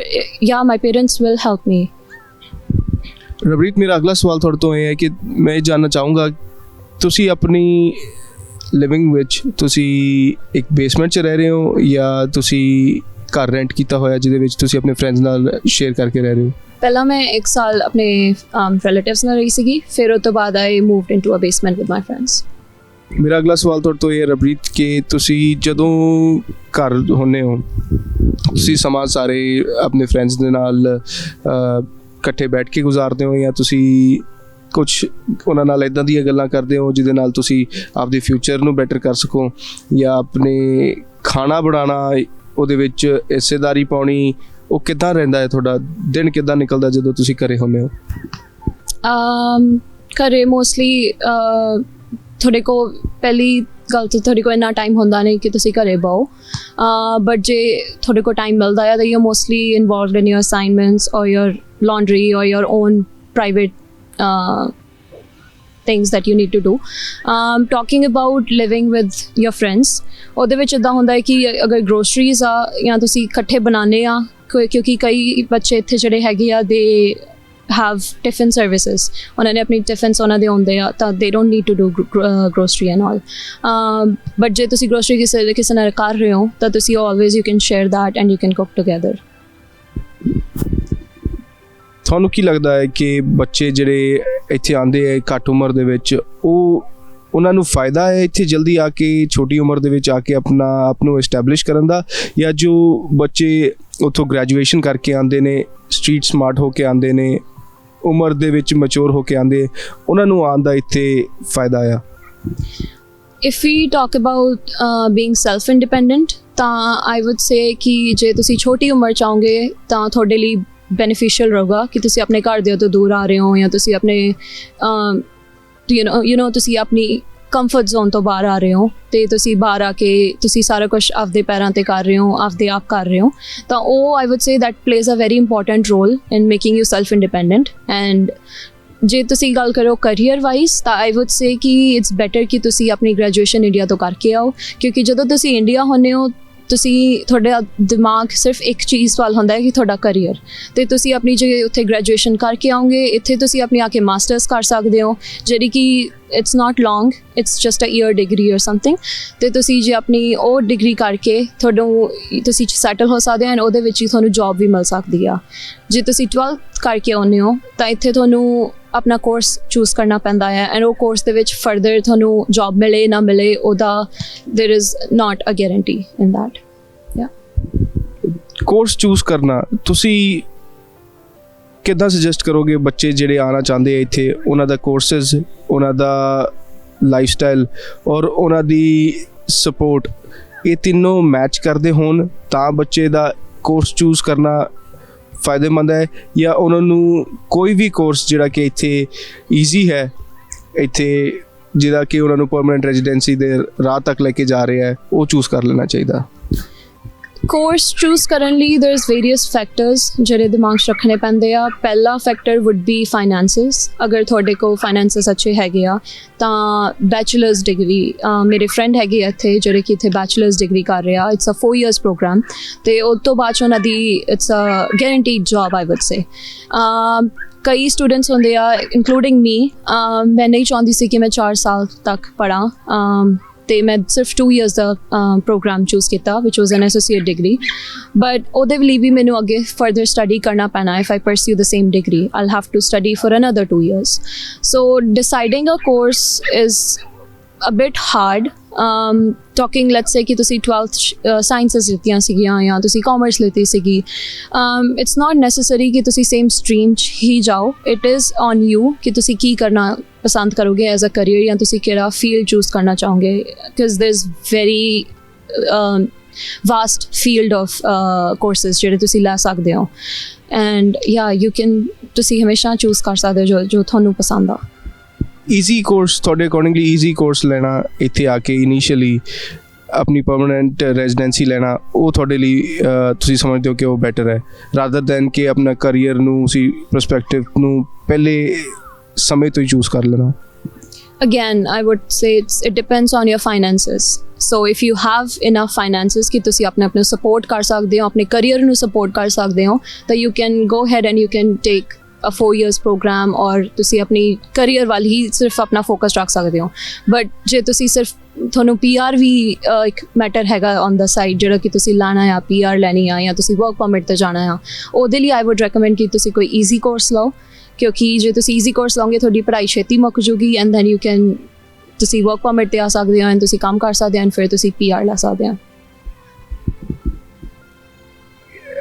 yeah, my parents will help me. ਰਵਰੀਤ, ਮੇਰਾ ਅਗਲਾ ਸਵਾਲ ਤੁਹਾਡੇ ਤੋਂ ਇਹ ਹੈ ਕਿ ਮੈਂ ਇਹ ਜਾਣਨਾ ਚਾਹੂੰਗਾ ਤੁਸੀਂ ਆਪਣੀ ਲਿਵਿੰਗ ਵਿੱਚ ਤੁਸੀਂ ਇੱਕ ਬੇਸਮੈਂਟ 'ਚ ਰਹਿ ਰਹੇ ਹੋ ਜਾਂ ਤੁਸੀਂ ਘਰ ਰੈਂਟ ਕੀਤਾ ਹੋਇਆ ਜਿਹਦੇ ਵਿੱਚ ਤੁਸੀਂ ਆਪਣੇ ਫਰੈਂਡਸ ਨਾਲ ਸ਼ੇਅਰ ਕਰਕੇ ਰਹਿ ਰਹੇ ਹੋ? ਪਹਿਲਾਂ ਮੈਂ 1 ਸਾਲ ਆਪਣੇ ਰਿਲੇਟਿਵਸ ਨਾਲ ਰਹੀ ਸੀਗੀ, ਫਿਰ ਉਹ ਤੋਂ ਬਾਅਦ I moved into a basement with my friends. ਮੇਰਾ ਅਗਲਾ ਸਵਾਲ ਤੁਹਾਡੇ ਤੋਂ ਇਹ ਹੈ ਰਵਰੀਤ ਕਿ ਤੁਸੀਂ ਜਦੋਂ ਘਰ ਹੁੰਦੇ ਹੋ ਤੁਸੀਂ ਸਮਾਂ ਸਾਰੇ ਆਪਣੇ ਫਰੈਂਡਸ ਦੇ ਨਾਲ ਇਕੱਠੇ ਬੈਠ ਕੇ ਗੁਜ਼ਾਰਦੇ ਹੋ ਜਾਂ ਤੁਸੀਂ ਕੁਝ ਉਹਨਾਂ ਨਾਲ ਇਦਾਂ ਦੀਆਂ ਗੱਲਾਂ ਕਰਦੇ ਹੋ ਜਿਹਦੇ ਨਾਲ ਤੁਸੀਂ ਆਪਦੇ ਫਿਊਚਰ ਨੂੰ ਬੈਟਰ ਕਰ ਸਕੋ, ਜਾਂ ਆਪਣੇ ਖਾਣਾ ਬਣਾਉਣਾ, ਉਹਦੇ ਵਿੱਚ ਹਿੱਸੇਦਾਰੀ ਪਾਉਣੀ, ਉਹ ਕਿੱਦਾਂ ਰਹਿੰਦਾ ਹੈ? ਤੁਹਾਡਾ ਦਿਨ ਕਿੱਦਾਂ ਨਿਕਲਦਾ ਜਦੋਂ ਤੁਸੀਂ ਘਰੇ ਹੁੰਦੇ ਹੋ? ਘਰੇ ਮੋਸਟਲੀ ਤੁਹਾਡੇ ਕੋਲ ਪਹਿਲੀ ਗੱਲ ਤਾਂ ਤੁਹਾਡੇ ਕੋਲ ਇੰਨਾ ਟਾਈਮ ਹੁੰਦਾ ਨਹੀਂ ਕਿ ਤੁਸੀਂ ਘਰੇ ਬਹੋ, ਬਟ ਜੇ ਤੁਹਾਡੇ ਕੋਲ ਟਾਈਮ ਮਿਲਦਾ ਹੈ ਤਾਂ you mostly involved in your assignments ਔਰ ਯੂਰ ਲਾਂਡਰੀ ਔਰ your own private things that you need to do. Talking about living with your friends, ਉਹਦੇ ਵਿੱਚ ਇੱਦਾਂ ਹੁੰਦਾ ਹੈ ਕਿ ਅਗਰ ਗਰੋਸਰੀਜ਼ ਆ ਜਾਂ ਤੁਸੀਂ ਇਕੱਠੇ ਬਣਾਉਂਦੇ ਆ, ਕਿਉਂਕਿ ਕਈ ਬੱਚੇ ਇੱਥੇ ਜਿਹੜੇ ਹੈਗੇ ਆ ਦੇ have tiffin services, ਉਹਨਾਂ ਨੇ ਆਪਣੀ ਟਿਫਿਨਸ ਉਹਨਾਂ ਦੇ ਆਉਂਦੇ ਆ ਤਾਂ they don't need to do grocery and all, but ਜੇ ਤੁਸੀਂ grocery ਕਿਸੇ ਨਾਲ ਕਰ ਰਹੇ ਹੋ ਤਾਂ ਤੁਸੀਂ always you can share that and you can cook together. ਤੁਹਾਨੂੰ ਕੀ ਲੱਗਦਾ ਹੈ ਕਿ ਬੱਚੇ ਜਿਹੜੇ ਇੱਥੇ ਆਉਂਦੇ ਹੈ ਘੱਟ ਉਮਰ ਦੇ ਵਿੱਚ, ਉਹਨਾਂ ਨੂੰ ਫਾਇਦਾ ਹੈ ਇੱਥੇ ਜਲਦੀ ਆ ਕੇ, ਛੋਟੀ ਉਮਰ ਦੇ ਵਿੱਚ ਆ ਕੇ ਆਪ ਨੂੰ ਐਸਟੈਬਲਿਸ਼ ਕਰਨ ਦਾ, ਜਾਂ ਜੋ ਬੱਚੇ ਉੱਥੋਂ ਗ੍ਰੈਜੂਏਸ਼ਨ ਕਰਕੇ ਆਉਂਦੇ ਨੇ, ਸਟਰੀਟ ਸਮਾਰਟ ਹੋ ਕੇ ਆਉਂਦੇ ਨੇ, ਉਮਰ ਦੇ ਵਿੱਚ ਮੈਚੁਰ ਹੋ ਕੇ ਆਉਂਦੇ, ਉਹਨਾਂ ਨੂੰ ਆਉਣ ਦਾ ਇੱਥੇ ਫਾਇਦਾ ਆ? If we talk about being self-independent, ਤਾਂ I would say ਕਿ ਜੇ ਤੁਸੀਂ ਛੋਟੀ ਉਮਰ ਚਾਹੋਗੇ ਤਾਂ ਤੁਹਾਡੇ ਲਈ ਬੈਨੀਫੀਸ਼ੀਅਲ ਰਹੂਗਾ ਕਿ ਤੁਸੀਂ ਆਪਣੇ ਘਰਦਿਆਂ ਤੋਂ ਦੂਰ ਆ ਰਹੇ ਹੋ, ਜਾਂ ਤੁਸੀਂ ਆਪਣੇ ਯੂ ਨੋ ਤੁਸੀਂ ਆਪਣੀ ਕੰਫਰਟ ਜ਼ੋਨ ਤੋਂ ਬਾਹਰ ਆ ਰਹੇ ਹੋ ਅਤੇ ਤੁਸੀਂ ਬਾਹਰ ਆ ਕੇ ਤੁਸੀਂ ਸਾਰਾ ਕੁਛ ਆਪਦੇ ਪੈਰਾਂ 'ਤੇ ਕਰ ਰਹੇ ਹੋ, ਆਪਦੇ ਆਪ ਕਰ ਰਹੇ ਹੋ, ਤਾਂ ਉਹ I would say that plays a very important role in making yourself independent. And ਜੇ ਤੁਸੀਂ ਗੱਲ ਕਰੋ ਕਰੀਅਰ ਵਾਈਜ਼ ਤਾਂ ਆਈ ਵੁੱਡ ਸੇ ਕਿ ਇਟਸ ਬੈਟਰ ਕਿ ਤੁਸੀਂ ਆਪਣੀ ਗ੍ਰੈਜੂਏਸ਼ਨ ਇੰਡੀਆ ਤੋਂ ਕਰਕੇ ਆਓ, ਕਿਉਂਕਿ ਜਦੋਂ ਤੁਸੀਂ ਇੰਡੀਆ ਹੁੰਦੇ ਹੋ ਤੁਸੀਂ ਤੁਹਾਡਾ ਦਿਮਾਗ ਸਿਰਫ ਇੱਕ ਚੀਜ਼ ਵੱਲ ਹੁੰਦਾ ਹੈ ਕਿ ਤੁਹਾਡਾ ਕਰੀਅਰ, ਅਤੇ ਤੁਸੀਂ ਆਪਣੀ ਜੇ ਉੱਥੇ ਗ੍ਰੈਜੂਏਸ਼ਨ ਕਰਕੇ ਆਓਗੇ, ਇੱਥੇ ਤੁਸੀਂ ਆਪਣੀ ਆ ਕੇ ਮਾਸਟਰਸ ਕਰ ਸਕਦੇ ਹੋ ਜਿਹੜੀ ਕਿ it's not long, it's just a year degree or something, ਅਤੇ ਤੁਸੀਂ ਜੇ ਆਪਣੀ ਉਹ ਡਿਗਰੀ ਕਰਕੇ ਤੁਸੀਂ ਸੈਟਲ ਹੋ ਸਕਦੇ ਹੋ ਐਂਡ ਉਹਦੇ ਵਿੱਚ ਹੀ ਤੁਹਾਨੂੰ ਜੋਬ ਵੀ ਮਿਲ ਸਕਦੀ ਆ. ਜੇ ਤੁਸੀਂ 12th ਕਰਕੇ ਆਉਂਦੇ ਹੋ ਤਾਂ ਇੱਥੇ ਤੁਹਾਨੂੰ ਆਪਣਾ ਕੋਰਸ ਚੂਜ਼ ਕਰਨਾ ਪੈਂਦਾ ਹੈ, ਐਂਡ ਉਹ ਕੋਰਸ ਦੇ ਵਿੱਚ ਫਰਦਰ ਤੁਹਾਨੂੰ ਜੋਬ ਮਿਲੇ ਨਾ ਮਿਲੇ ਉਹਦਾ there is not a guarantee in that. Course choose ਕਰਨਾ ਤੁਸੀਂ ਕਿੱਦਾਂ ਸੁਜੈਸਟ ਕਰੋਗੇ? ਬੱਚੇ ਜਿਹੜੇ ਆਉਣਾ ਚਾਹੁੰਦੇ ਆ ਇੱਥੇ, ਉਹਨਾਂ ਦਾ ਕੋਰਸਿਸ, ਉਹਨਾਂ ਦਾ ਲਾਈਫ ਸਟਾਈਲ ਔਰ ਉਹਨਾਂ ਦੀ ਸਪੋਰਟ, ਇਹ ਤਿੰਨੋਂ ਮੈਚ ਕਰਦੇ ਹੋਣ ਤਾਂ ਬੱਚੇ ਦਾ ਕੋਰਸ ਚੂਜ਼ ਕਰਨਾ ਫਾਇਦੇਮੰਦ ਹੈ, ਜਾਂ ਉਹਨਾਂ ਨੂੰ ਕੋਈ ਵੀ ਕੋਰਸ ਜਿਹੜਾ ਕਿ ਇੱਥੇ ਈਜ਼ੀ ਹੈ, ਇੱਥੇ ਜਿਹਦਾ ਕਿ ਉਹਨਾਂ ਨੂੰ ਪਰਮਾਨੈਂਟ ਰੈਜ਼ੀਡੈਂਸੀ ਦੇ ਰਾਹ ਤੱਕ ਲੈ ਕੇ ਜਾ ਰਿਹਾ ਹੈ, ਉਹ ਚੂਜ਼ ਕਰ ਲੈਣਾ ਚਾਹੀਦਾ? ਕੋਰਸ ਚੂਜ਼ ਕਰਨ ਲਈ there is various factors ਜਿਹੜੇ ਦਿਮਾਗ 'ਚ ਰੱਖਣੇ ਪੈਂਦੇ ਆ. ਪਹਿਲਾ ਫੈਕਟਰ would be finances. ਅਗਰ ਤੁਹਾਡੇ ਕੋਲ ਫਾਈਨੈਂਸਿਸ ਅੱਛੇ ਹੈਗੇ ਆ ਤਾਂ ਬੈਚਲਰਸ ਡਿਗਰੀ, ਮੇਰੇ ਫਰੈਂਡ ਹੈਗੇ ਆ ਇੱਥੇ ਜਿਹੜੇ ਕਿ ਇੱਥੇ ਬੈਚਲਰਸ ਡਿਗਰੀ ਕਰ ਰਿਹਾ, ਇਟਸ ਅ 4 years ਪ੍ਰੋਗਰਾਮ, ਅਤੇ ਉਸ ਤੋਂ ਬਾਅਦ 'ਚ ਉਹਨਾਂ ਦੀ it's a guaranteed job I would say. ਕਈ ਸਟੂਡੈਂਟਸ ਹੁੰਦੇ ਆ ਇਨਕਲੂਡਿੰਗ ਮੀ, ਮੈਂ ਨਹੀਂ ਚਾਹੁੰਦੀ ਸੀ ਕਿ ਮੈਂ 4 ਸਾਲ ਤੱਕ ਪੜ੍ਹਾਂ, ਅਤੇ ਮੈਂ ਸਿਰਫ 2 years ਦਾ ਪ੍ਰੋਗਰਾਮ ਚੂਜ਼ ਕੀਤਾ ਵਿਚ ਵਾਜ਼ ਐਨ ਐਸੋਸੀਏਟ ਡਿਗਰੀ, ਬਟ ਉਹਦੇ ਲਈ ਵੀ ਮੈਨੂੰ ਅੱਗੇ ਫਰਦਰ ਸਟੱਡੀ ਕਰਨਾ ਪੈਣਾ. If I pursue the same degree I'll have to study for another 2 years. So deciding a course is a bit hard. Talking let's say ਕਿ ਤੁਸੀਂ 12th sciences ਲਿੱਤੀਆਂ ਸੀਗੀਆਂ ਜਾਂ ਤੁਸੀਂ ਕਾਮਰਸ ਲਿੱਤੀ ਸੀਗੀ, ਇਟਸ ਨਾਟ ਨੈਸੈਸਰੀ ਕਿ ਤੁਸੀਂ ਸੇਮ ਸਟਰੀਮ 'ਚ ਹੀ ਜਾਓ. ਇਟ ਇਜ਼ ਔਨ ਯੂ ਕਿ ਤੁਸੀਂ ਕੀ ਕਰਨਾ ਪਸੰਦ ਕਰੋਗੇ ਐਜ਼ ਅ ਕਰੀਅਰ, ਜਾਂ ਤੁਸੀਂ ਕਿਹੜਾ ਫੀਲਡ ਚੂਜ਼ ਕਰਨਾ ਚਾਹੋਗੇ, because there is very vast field of courses ਜਿਹੜੇ ਤੁਸੀਂ ਲੈ ਸਕਦੇ ਹੋ, ਐਂਡ ਯਾ ਯੂ ਕੈਨ ਤੁਸੀਂ ਹਮੇਸ਼ਾ ਚੂਜ਼ ਕਰ ਸਕਦੇ ਹੋ ਜੋ ਤੁਹਾਨੂੰ ਪਸੰਦ ਆ. ਈਜ਼ੀ ਕੋਰਸ ਤੁਹਾਡੇ ਅਕੋਰਡਿੰਗਲੀ, ਈਜ਼ੀ ਕੋਰਸ ਲੈਣਾ ਇੱਥੇ ਆ ਕੇ ਇਨੀਸ਼ੀਅਲੀ ਆਪਣੀ ਪਰਮਾਨੈਂਟ ਰੈਜ਼ੀਡੈਂਸੀ ਲੈਣਾ, ਉਹ ਤੁਹਾਡੇ ਲਈ ਤੁਸੀਂ ਸਮਝਦੇ ਹੋ ਕਿ ਉਹ ਬੈਟਰ ਹੈ ਰਾਦਰ ਦੈਨ ਕਿ ਆਪਣਾ ਕਰੀਅਰ ਨੂੰ ਤੁਸੀਂ ਪ੍ਰਸਪੈਕਟਿਵ ਨੂੰ ਪਹਿਲੇ ਸਮੇਂ ਤੋਂ ਹੀ ਚੂਜ਼ ਕਰ ਲੈਣਾ? Again, I would say it depends on your finances. So if you have enough finances ਕਿ ਤੁਸੀਂ ਆਪਣੇ ਸਪੋਰਟ ਕਰ ਸਕਦੇ ਹੋ, ਆਪਣੇ ਕਰੀਅਰ ਨੂੰ ਸਪੋਰਟ ਕਰ ਸਕਦੇ ਹੋ, ਤਾਂ you can go ahead and you can take a 4 years program, ਔਰ ਤੁਸੀਂ ਆਪਣੀ ਕਰੀਅਰ ਵੱਲ ਹੀ ਸਿਰਫ ਆਪਣਾ ਫੋਕਸ ਰੱਖ ਸਕਦੇ ਹੋ. ਬਟ ਜੇ ਤੁਸੀਂ ਸਿਰਫ ਤੁਹਾਨੂੰ PR ਵੀ ਇੱਕ ਮੈਟਰ ਹੈਗਾ ਔਨ ਦਾ ਸਾਈਡ ਜਿਹੜਾ ਕਿ ਤੁਸੀਂ ਲਾਣਾ ਆ, PR ਲੈਣੀ ਆ, ਜਾਂ ਤੁਸੀਂ ਵਰਕ ਪਰਮਿਟ 'ਤੇ ਜਾਣਾ ਆ, ਉਹਦੇ ਲਈ ਆਈ ਵੁੱਡ ਰੈਕਮੈਂਡ ਕਿ ਤੁਸੀਂ ਕੋਈ ਈਜ਼ੀ ਕੋਰਸ ਲਓ, ਕਿਉਂਕਿ ਜੇ ਤੁਸੀਂ ਈਜ਼ੀ ਕੋਰਸ ਲਓਗੇ ਤੁਹਾਡੀ ਪੜ੍ਹਾਈ ਛੇਤੀ ਮੁੱਕ ਜੂਗੀ, ਐਂਡ ਦੈਨ ਯੂ ਕੈਨ ਤੁਸੀਂ ਵਰਕ ਪਰਮਿਟ 'ਤੇ ਆ ਸਕਦੇ ਹੋ, ਐਂਡ ਤੁਸੀਂ ਕੰਮ ਕਰ ਸਕਦੇ ਹੋ, ਐਂਡ ਫਿਰ ਤੁਸੀਂ PR ਲੈ ਸਕਦੇ ਹੋ.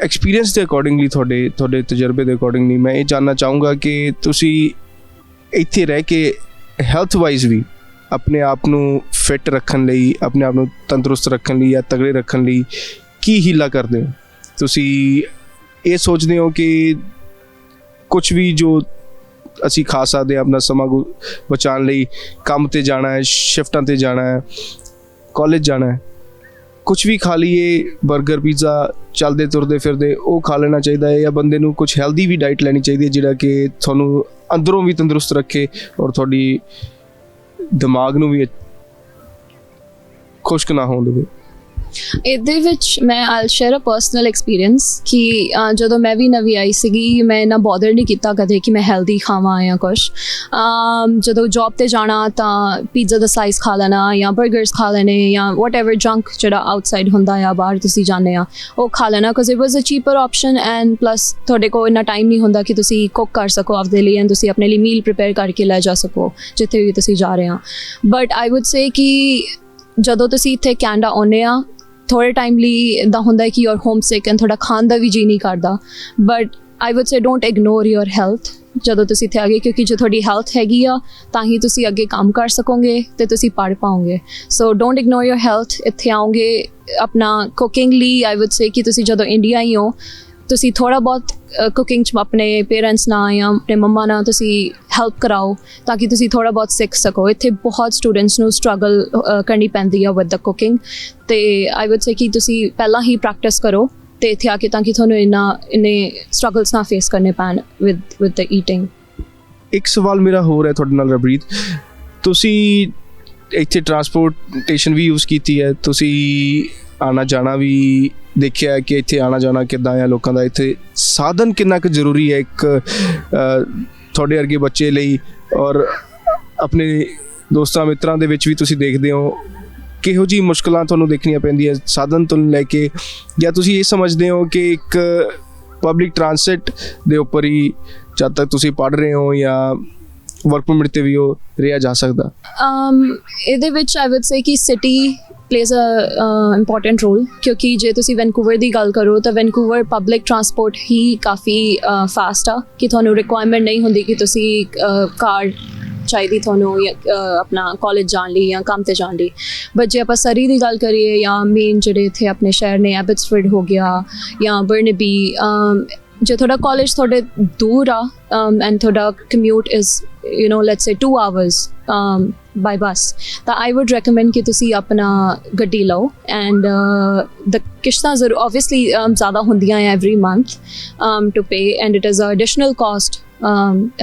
ਐਕਸਪੀਰੀਅੰਸ ਦੇ ਅਕੋਰਡਿੰਗਲੀ, ਤੁਹਾਡੇ ਤਜਰਬੇ ਦੇ ਅਕੋਰਡਿੰਗਲੀ ਮੈਂ ਇਹ ਜਾਣਨਾ ਚਾਹੂੰਗਾ ਕਿ ਤੁਸੀਂ ਇੱਥੇ ਰਹਿ ਕੇ ਹੈਲਥ ਵਾਈਜ਼ ਵੀ ਆਪਣੇ ਆਪ ਨੂੰ ਫਿੱਟ ਰੱਖਣ ਲਈ, ਆਪਣੇ ਆਪ ਨੂੰ ਤੰਦਰੁਸਤ ਰੱਖਣ ਲਈ ਜਾਂ ਤਗੜੇ ਰੱਖਣ ਲਈ ਕੀ ਹੀਲਾ ਕਰਦੇ ਹੋ? ਤੁਸੀਂ ਇਹ ਸੋਚਦੇ ਹੋ ਕਿ ਕੁਝ ਵੀ ਜੋ ਅਸੀਂ ਖਾ ਸਕਦੇ ਹਾਂ ਆਪਣਾ ਸਮਾਂ ਬਚਾਉਣ ਲਈ, ਕੰਮ ਤੇ ਜਾਣਾ ਹੈ, ਸ਼ਿਫਟਾਂ ਤੇ ਜਾਣਾ ਹੈ, ਕਾਲਜ ਜਾਣਾ ਹੈ, ਕੁਝ ਵੀ ਖਾ ਲਈਏ, 버ਗਰ ਪੀਜ਼ਾ ਚੱਲਦੇ ਤੁਰਦੇ ਫਿਰਦੇ ਉਹ ਖਾ ਲੈਣਾ ਚਾਹੀਦਾ ਹੈ, ਜਾਂ ਬੰਦੇ ਨੂੰ ਕੁਝ ਹੈਲਦੀ ਵੀ ਡਾਈਟ ਲੈਣੀ ਚਾਹੀਦੀ ਹੈ ਜਿਹੜਾ ਕਿ ਤੁਹਾਨੂੰ ਅੰਦਰੋਂ ਵੀ ਤੰਦਰੁਸਤ ਰੱਖੇ ਔਰ ਤੁਹਾਡੀ ਦਿਮਾਗ ਨੂੰ ਵੀ ਖੁਸ਼ਕ ਨਾ ਹੋਣ ਦੇਵੇ? ਇਹਦੇ ਵਿੱਚ ਮੈਂ ਆਲ ਸ਼ੇਅਰ ਅ ਪਰਸਨਲ ਐਕਸਪੀਰੀਅੰਸ ਕਿ ਜਦੋਂ ਮੈਂ ਵੀ ਨਵੀਂ ਆਈ ਸੀਗੀ, ਮੈਂ ਇੰਨਾ ਬੋਦਰ ਨਹੀਂ ਕੀਤਾ ਕਦੇ ਕਿ ਮੈਂ ਹੈਲਦੀ ਖਾਵਾਂ ਜਾਂ ਕੁਛ। ਜਦੋਂ ਜੌਬ ਤੇ ਜਾਣਾ ਤਾਂ ਪੀਜ਼ਾ ਦਾ ਸਾਈਜ਼ ਖਾ ਲੈਣਾ ਜਾਂ 버ਗਰਸ ਖਾ ਲੈਣੇ ਜਾਂ ਵਟਐਵਰ ਜੰਕ ਜਿਹੜਾ ਆਊਟਸਾਈਡ ਹੁੰਦਾ ਆ, ਬਾਹਰ ਤੁਸੀਂ ਜਾਂਦੇ ਆ, ਉਹ ਖਾ ਲੈਣਾ because it was a cheaper option and plus ਤੁਹਾਡੇ ਕੋਲ ਇੰਨਾ ਟਾਈਮ ਨਹੀਂ ਹੁੰਦਾ ਕਿ ਤੁਸੀਂ ਕੁੱਕ ਕਰ ਸਕੋ ਆਪਦੇ ਲਈ ਐਂਡ ਤੁਸੀਂ ਆਪਣੇ ਲਈ ਮੀਲ ਪ੍ਰਿਪੇਅਰ ਕਰਕੇ ਲੈ ਜਾ ਸਕੋ ਜਿੱਥੇ ਵੀ ਤੁਸੀਂ ਜਾ ਰਹੇ ਆ। ਬਟ ਆਈ ਵੁੱਡ ਸੇ ਕਿ ਜਦੋਂ ਤੁਸੀਂ ਇੱਥੇ ਕੈਨੇਡਾ ਆਉਂਦੇ ਆ, ਥੋੜ੍ਹੇ ਟਾਈਮ ਲਈ ਇੱਦਾਂ ਹੁੰਦਾ ਹੈ ਕਿ you are home sick and ਤੁਹਾਡਾ ਖਾਣ ਦਾ ਵੀ ਜੀ ਨਹੀਂ ਕਰਦਾ, but I would say don't ignore your health ਜਦੋਂ ਤੁਸੀਂ ਇੱਥੇ ਆ ਗਏ, ਕਿਉਂਕਿ ਜੇ ਤੁਹਾਡੀ ਹੈਲਥ ਹੈਗੀ ਆ ਤਾਂ ਹੀ ਤੁਸੀਂ ਅੱਗੇ ਕੰਮ ਕਰ ਸਕੋਗੇ ਅਤੇ ਤੁਸੀਂ ਪੜ੍ਹ ਪਾਓਗੇ। ਸੋ ਡੋਂਟ ਇਗਨੋਰ ਯੂਅਰ ਹੈਲਥ। ਇੱਥੇ ਆਓਗੇ ਆਪਣਾ ਕੁਕਿੰਗ ਲਈ ਆਈ ਵੁੱਡ ਸੇ ਕਿ ਤੁਸੀਂ ਜਦੋਂ ਇੰਡੀਆ ਹੀ ਹੋ, ਤੁਸੀਂ ਥੋੜ੍ਹਾ ਬਹੁਤ ਕੁਕਿੰਗ 'ਚ ਆਪਣੇ ਪੇਰੈਂਟਸ ਨਾਲ ਜਾਂ ਆਪਣੇ ਮੰਮਾ ਨਾਲ ਤੁਸੀਂ ਹੈਲਪ ਕਰਾਓ ਤਾਂ ਕਿ ਤੁਸੀਂ ਥੋੜ੍ਹਾ ਬਹੁਤ ਸਿੱਖ ਸਕੋ। ਇੱਥੇ ਬਹੁਤ ਸਟੂਡੈਂਟਸ ਨੂੰ ਸਟਰਗਲ ਕਰਨੀ ਪੈਂਦੀ ਆ ਵਿਦ ਦ ਕੁਕਿੰਗ, ਅਤੇ ਆਈ ਵੁੱਡ ਸੇ ਕਿ ਤੁਸੀਂ ਪਹਿਲਾਂ ਹੀ ਪ੍ਰੈਕਟਿਸ ਕਰੋ ਅਤੇ ਇੱਥੇ ਆ ਕੇ ਤਾਂ ਕਿ ਤੁਹਾਨੂੰ ਇੰਨੇ ਸਟਰਗਲਸ ਨਾ ਫੇਸ ਕਰਨੇ ਪੈਣ ਵਿਦ ਦ ਈਟਿੰਗ। ਇੱਕ ਸਵਾਲ ਮੇਰਾ ਹੋਰ ਹੈ ਤੁਹਾਡੇ ਨਾਲ ਰਵਰੀਤ, ਤੁਸੀਂ ਇੱਥੇ ਟਰਾਂਸਪੋਰਟੇਸ਼ਨ ਵੀ ਯੂਜ਼ ਕੀਤੀ ਹੈ, ਤੁਸੀਂ ਆਉਣਾ ਜਾਣਾ ਵੀ ਦੇਖਿਆ ਕਿ ਇੱਥੇ ਆਉਣਾ ਜਾਣਾ ਕਿੱਦਾਂ ਆ ਲੋਕਾਂ ਦਾ, ਇੱਥੇ ਸਾਧਨ ਕਿੰਨਾ ਕੁ ਜ਼ਰੂਰੀ ਹੈ ਇੱਕ ਤੁਹਾਡੇ ਵਰਗੇ ਬੱਚੇ ਲਈ, ਔਰ ਆਪਣੇ ਦੋਸਤਾਂ ਮਿੱਤਰਾਂ ਦੇ ਵਿੱਚ ਵੀ ਤੁਸੀਂ ਦੇਖਦੇ ਹੋ ਕਿਹੋ ਜਿਹੀ ਮੁਸ਼ਕਲਾਂ ਤੁਹਾਨੂੰ ਦੇਖਣੀਆਂ ਪੈਂਦੀਆਂ ਸਾਧਨ ਤੋਂ ਲੈ ਕੇ, ਜਾਂ ਤੁਸੀਂ ਇਹ ਸਮਝਦੇ ਹੋ ਕਿ ਇੱਕ ਪਬਲਿਕ ਟਰਾਂਸਪੋਰਟ ਦੇ ਉੱਪਰ ਹੀ ਜਦ ਤੱਕ ਤੁਸੀਂ ਪੜ੍ਹ ਰਹੇ ਹੋ ਜਾਂ ਵਰਕ ਪਰਮਿਟ 'ਤੇ ਵੀ ਉਹ ਰਿਹਾ ਜਾ ਸਕਦਾ? ਇਹਦੇ ਵਿੱਚ ਆਈ ਵੁੱਡ ਸੇ ਕਿ city plays a important role, ਕਿਉਂਕਿ ਜੇ ਤੁਸੀਂ ਵੈਨਕੂਵਰ ਦੀ ਗੱਲ ਕਰੋ ਤਾਂ ਵੈਨਕੂਵਰ ਪਬਲਿਕ ਟਰਾਂਸਪੋਰਟ ਹੀ ਕਾਫੀ ਫਾਸਟ ਆ ਕਿ ਤੁਹਾਨੂੰ ਰਿਕੁਆਇਰਮੈਂਟ ਨਹੀਂ ਹੁੰਦੀ ਕਿ ਤੁਸੀਂ ਕਾਰ ਚਾਹੀਦੀ ਤੁਹਾਨੂੰ ਆਪਣਾ ਕਾਲਜ ਜਾਣ ਲਈ ਜਾਂ ਕੰਮ 'ਤੇ ਜਾਣ ਲਈ। ਬਟ ਜੇ ਆਪਾਂ ਸਰੀ ਦੀ ਗੱਲ ਕਰੀਏ ਜਾਂ ਮੇਨ ਜਿਹੜੇ ਇੱਥੇ ਆਪਣੇ ਸ਼ਹਿਰ ਨੇ, ਐਬਟਸਫੋਰਡ ਹੋ ਗਿਆ ਜਾਂ ਬਰਨਬੀ, ਜੇ ਤੁਹਾਡਾ ਕਾਲਜ ਤੁਹਾਡੇ ਦੂਰ ਆ ਐਂਡ ਤੁਹਾਡਾ commute is let's say 2 hours ਬਾਈ ਬੱਸ, ਤਾਂ ਆਈ ਵੁੱਡ ਰੈਕਮੈਂਡ ਕਿ ਤੁਸੀਂ ਆਪਣਾ ਗੱਡੀ ਲਓ ਐਂਡ ਦ ਕਿਸ਼ਤਾਂ ਜ਼ਰੂਰ ਓਬਵੀਅਸਲੀ ਜ਼ਿਆਦਾ ਹੁੰਦੀਆਂ ਹੈ every month to pay and it is a additional cost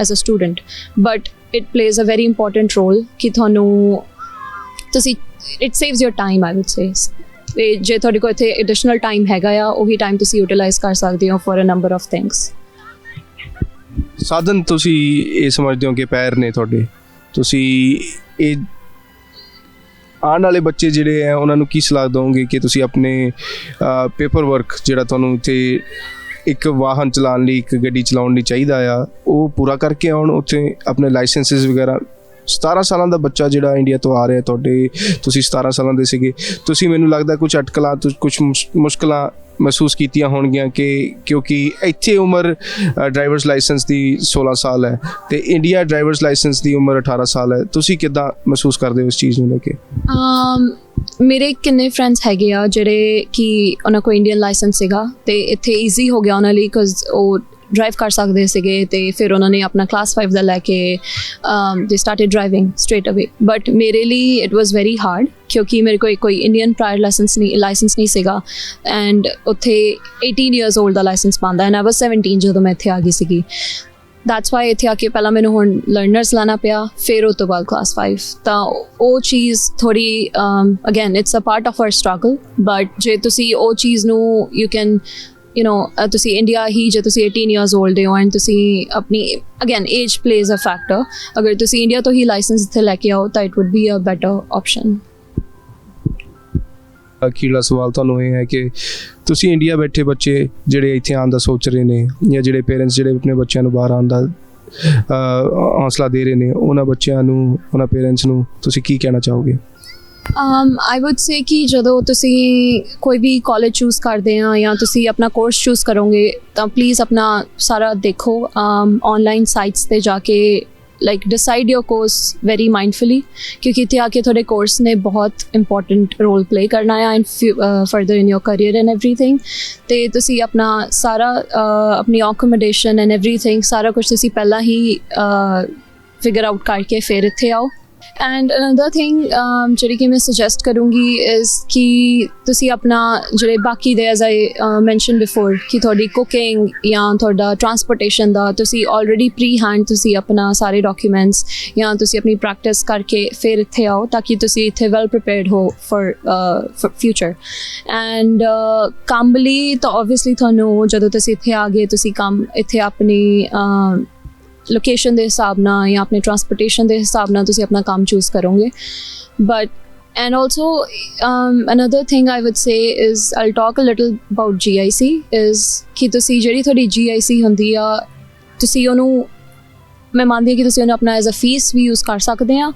as a student, but it plays a very important role ਕਿ ਤੁਹਾਨੂੰ it saves your time I would say. ਅਤੇ ਜੇ ਤੁਹਾਡੇ ਕੋਲ ਇੱਥੇ ਐਡੀਸ਼ਨਲ ਟਾਈਮ ਹੈਗਾ ਆ, ਉਹੀ ਟਾਈਮ ਤੁਸੀਂ ਯੂਟੀਲਾਈਜ਼ ਕਰ ਸਕਦੇ ਹੋ for a number of things. ਸਾਧਨ ਤੁਸੀਂ ਇਹ ਸਮਝਦੇ ਹੋ ਕਿ ਪੈਰ ਨੇ ਤੁਹਾਡੇ, ਤੁਸੀਂ ਇਹ ਆਉਣ ਵਾਲੇ ਬੱਚੇ ਜਿਹੜੇ ਹੈ ਉਹਨਾਂ ਨੂੰ ਕੀ ਸਲਾਹ ਦਿਓਗੇ ਕਿ ਤੁਸੀਂ ਆਪਣੇ ਪੇਪਰ ਵਰਕ ਜਿਹੜਾ ਤੁਹਾਨੂੰ ਇੱਥੇ ਇੱਕ ਵਾਹਨ ਚਲਾਉਣ ਲਈ, ਇੱਕ ਗੱਡੀ ਚਲਾਉਣ ਲਈ ਚਾਹੀਦਾ ਆ, ਉਹ ਪੂਰਾ ਕਰਕੇ ਆਉਣ ਉੱਥੇ ਆਪਣੇ ਲਾਇਸੈਂਸਿਸ ਵਗੈਰਾ? 17 ਸਾਲਾਂ ਦਾ ਬੱਚਾ ਜਿਹੜਾ ਇੰਡੀਆ ਤੋਂ ਆ ਰਿਹਾ ਤੁਹਾਡੇ, ਤੁਸੀਂ 17 ਸਾਲਾਂ ਦੇ ਸੀਗੇ, ਤੁਸੀਂ ਮੈਨੂੰ ਲੱਗਦਾ ਕੁਝ ਅਟਕਲਾਂ, ਕੁਝ ਮੁਸ਼ਕਲਾਂ ਮਹਿਸੂਸ ਕੀਤੀਆਂ ਹੋਣਗੀਆਂ ਕਿ ਕਿਉਂਕਿ ਇੱਥੇ ਉਮਰ ਡਰਾਈਵਰਸ ਲਾਇਸੈਂਸ ਦੀ 16 ਸਾਲ ਹੈ ਅਤੇ ਇੰਡੀਆ ਡਰਾਈਵਰਸ ਲਾਇਸੈਂਸ ਦੀ ਉਮਰ 18 ਸਾਲ ਹੈ, ਤੁਸੀਂ ਕਿੱਦਾਂ ਮਹਿਸੂਸ ਕਰਦੇ ਹੋ ਇਸ ਚੀਜ਼ ਨੂੰ ਲੈ ਕੇ? ਮੇਰੇ ਕਿੰਨੇ ਫਰੈਂਡਸ ਹੈਗੇ ਆ ਜਿਹੜੇ ਕਿ ਉਹਨਾਂ ਕੋਲ ਇੰਡੀਅਨ ਲਾਇਸੈਂਸ ਸੀਗਾ ਅਤੇ ਇੱਥੇ ਈਜ਼ੀ ਹੋ ਗਿਆ ਉਹਨਾਂ ਲਈ ਬਿਕੋਜ਼ ਉਹ ਡਰਾਈਵ ਕਰ ਸਕਦੇ ਸੀਗੇ, ਅਤੇ ਫਿਰ ਉਹਨਾਂ ਨੇ ਆਪਣਾ ਕਲਾਸ 5 ਦਾ ਲੈ ਕੇ ਦੇ ਸਟਾਰਟਡ ਡਰਾਈਵਿੰਗ ਸਟ੍ਰੇਟ ਅਵੇ। ਬਟ ਮੇਰੇ ਲਈ ਇਟ ਵਾਜ਼ ਵੈਰੀ ਹਾਰਡ ਕਿਉਂਕਿ ਮੇਰੇ ਕੋਲ ਕੋਈ ਇੰਡੀਅਨ ਪ੍ਰਾਇਰ ਲਾਇਸੈਂਸ ਨਹੀਂ ਸੀਗਾ ਐਂਡ ਉੱਥੇ 18 years old ਦਾ ਲਾਇਸੈਂਸ ਬਣਦਾ ਐਂਡ ਆਈ ਵਾਜ਼ 17 ਜਦੋਂ ਮੈਂ ਇੱਥੇ ਆ ਗਈ ਸੀਗੀ। ਦੈਟਸ ਵਾਈ ਇੱਥੇ ਆ ਕੇ ਪਹਿਲਾਂ ਮੈਨੂੰ ਹੁਣ ਲਰਨਰਸ ਲਾਣਾ ਪਿਆ, ਫਿਰ ਉਹ ਤੋਂ ਬਾਅਦ ਕਲਾਸ 5, ਤਾਂ ਉਹ ਚੀਜ਼ ਥੋੜ੍ਹੀ again it's a part of our struggle, but ਜੇ ਤੁਸੀਂ ਉਹ ਚੀਜ਼ ਨੂੰ ਯੂ ਕੈਨ ਤੁਸੀਂ ਇੰਡੀਆ ਹੀ ਜੇ ਤੁਸੀਂ 18 years old ਹੋ ਐਂਡ ਤੁਸੀਂ ਆਪਣੀ again age plays a factor, ਅਗਰ ਤੁਸੀਂ ਇੰਡੀਆ ਤੋਂ ਹੀ ਲਾਇਸੈਂਸ ਇੱਥੇ ਲੈ ਕੇ ਆਓ ਤਾਂ it would be a better option. ਅਖੀਰਲਾ ਸਵਾਲ ਤੁਹਾਨੂੰ ਇਹ ਹੈ ਕਿ ਤੁਸੀਂ ਇੰਡੀਆ ਬੈਠੇ ਬੱਚੇ ਜਿਹੜੇ ਇੱਥੇ ਆਉਣ ਦਾ ਸੋਚ ਰਹੇ ਨੇ ਜਾਂ ਜਿਹੜੇ ਪੇਰੈਂਟਸ ਜਿਹੜੇ ਆਪਣੇ ਬੱਚਿਆਂ ਨੂੰ ਬਾਹਰ ਆਉਣ ਦਾ ਹੌਸਲਾ ਦੇ ਰਹੇ ਨੇ, ਉਹਨਾਂ ਬੱਚਿਆਂ ਨੂੰ, ਉਹਨਾਂ ਪੇਰੈਂਟਸ ਨੂੰ ਤੁਸੀਂ ਕੀ ਕਹਿਣਾ ਚਾਹੋਗੇ? ਆਈ ਵੁੱਡ ਸੇ ਕਿ ਜਦੋਂ ਤੁਸੀਂ ਕੋਈ ਵੀ ਕਾਲਜ ਚੂਜ਼ ਕਰਦੇ ਆ ਜਾਂ ਤੁਸੀਂ ਆਪਣਾ ਕੋਰਸ ਚੂਜ਼ ਕਰੋਗੇ ਤਾਂ ਪਲੀਜ਼ ਆਪਣਾ ਸਾਰਾ ਦੇਖੋ, ਔਨਲਾਈਨ ਸਾਈਟਸ 'ਤੇ ਜਾ ਕੇ like decide your course very mindfully, क्योंकि इत्थे आके थोड़े कोर्स ने बहुत important role play करना है in further in your career and everything. ते तुसी अपना सारा अपनी accommodation and everything सारा कुछ तुसी पहला ही figure out करके फिर इत्थे आओ. एंड अनदर थिंग ਜਿਹੜੀ ਕਿ ਮੈਂ ਸੁਜੈਸਟ ਕਰੂੰਗੀ ਇਜ਼ ਕਿ ਤੁਸੀਂ ਆਪਣਾ ਜਿਹੜੇ ਬਾਕੀ ਦੇ ਐਜ਼ ਆਈ ਮੈਂਸ਼ਨ ਬਿਫੋਰ ਕਿ ਤੁਹਾਡੀ ਕੁਕਿੰਗ ਜਾਂ ਤੁਹਾਡਾ ਟਰਾਂਸਪੋਰਟੇਸ਼ਨ ਦਾ ਤੁਸੀਂ ਆਲਰੇਡੀ ਪ੍ਰੀ ਹੈਂਡ ਤੁਸੀਂ ਆਪਣਾ ਸਾਰੇ ਡਾਕੂਮੈਂਟਸ ਜਾਂ ਤੁਸੀਂ ਆਪਣੀ ਪ੍ਰੈਕਟਿਸ ਕਰਕੇ ਫਿਰ ਇੱਥੇ ਆਓ ਤਾਂ ਕਿ ਤੁਸੀਂ ਇੱਥੇ ਵੈਲ ਪ੍ਰੀਪੇਅਰਡ ਹੋ ਫॉर ਫਿਊਚਰ. ਐਂਡ ਕੰਮ ਲਈ ਤਾਂ ਓਬਵੀਅਸਲੀ ਤੁਹਾਨੂੰ ਜਦੋਂ ਤੁਸੀਂ ਇੱਥੇ ਆ ਗਏ ਤੁਸੀਂ ਕੰਮ ਇੱਥੇ ਆਪਣੀ ਲੋਕੇਸ਼ਨ ਦੇ ਹਿਸਾਬ ਨਾਲ ਜਾਂ ਆਪਣੇ ਟਰਾਂਸਪੋਰਟੇਸ਼ਨ ਦੇ ਹਿਸਾਬ ਨਾਲ ਤੁਸੀਂ ਆਪਣਾ ਕੰਮ ਚੂਜ਼ ਕਰੋਗੇ. But and also another thing I would say is I'll talk a little about GIC is ਕਿ ਤੁਸੀਂ ਜਿਹੜੀ ਤੁਹਾਡੀ GIC ਹੁੰਦੀ ਆ ਤੁਸੀਂ ਉਹਨੂੰ ਮੈਂ ਮੰਨਦੀ ਹਾਂ ਕਿ ਤੁਸੀਂ ਉਹਨੂੰ ਆਪਣਾ ਐਜ਼ ਅ ਫੀਸ ਵੀ ਯੂਜ਼ ਕਰ ਸਕਦੇ ਆ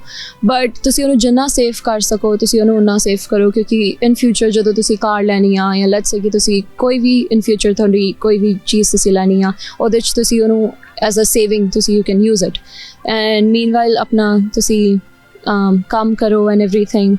ਬਟ ਤੁਸੀਂ ਉਹਨੂੰ ਜਿੰਨਾ ਸੇਵ ਕਰ ਸਕੋ ਤੁਸੀਂ ਉਹਨੂੰ ਉਨਾ ਸੇਵ ਕਰੋ ਕਿਉਂਕਿ ਇਨ ਫਿਊਚਰ ਜਦੋਂ ਤੁਸੀਂ ਕਾਰ ਲੈਣੀ ਆ ਜਾਂ ਲੈਟਸ ਸੇ ਕਿ ਤੁਸੀਂ ਕੋਈ ਵੀ ਇਨ ਫਿਊਚਰ ਤੁਹਾਡੀ ਕੋਈ ਵੀ ਚੀਜ਼ ਤੁਸੀਂ ਲੈਣੀ ਆ ਉਹਦੇ 'ਚ ਤੁਸੀਂ ਉਹਨੂੰ as a saving ਤੁਸੀਂ you can use it and meanwhile ਆਪਣਾ ਤੁਸੀਂ ਕੰਮ ਕਰੋ and everything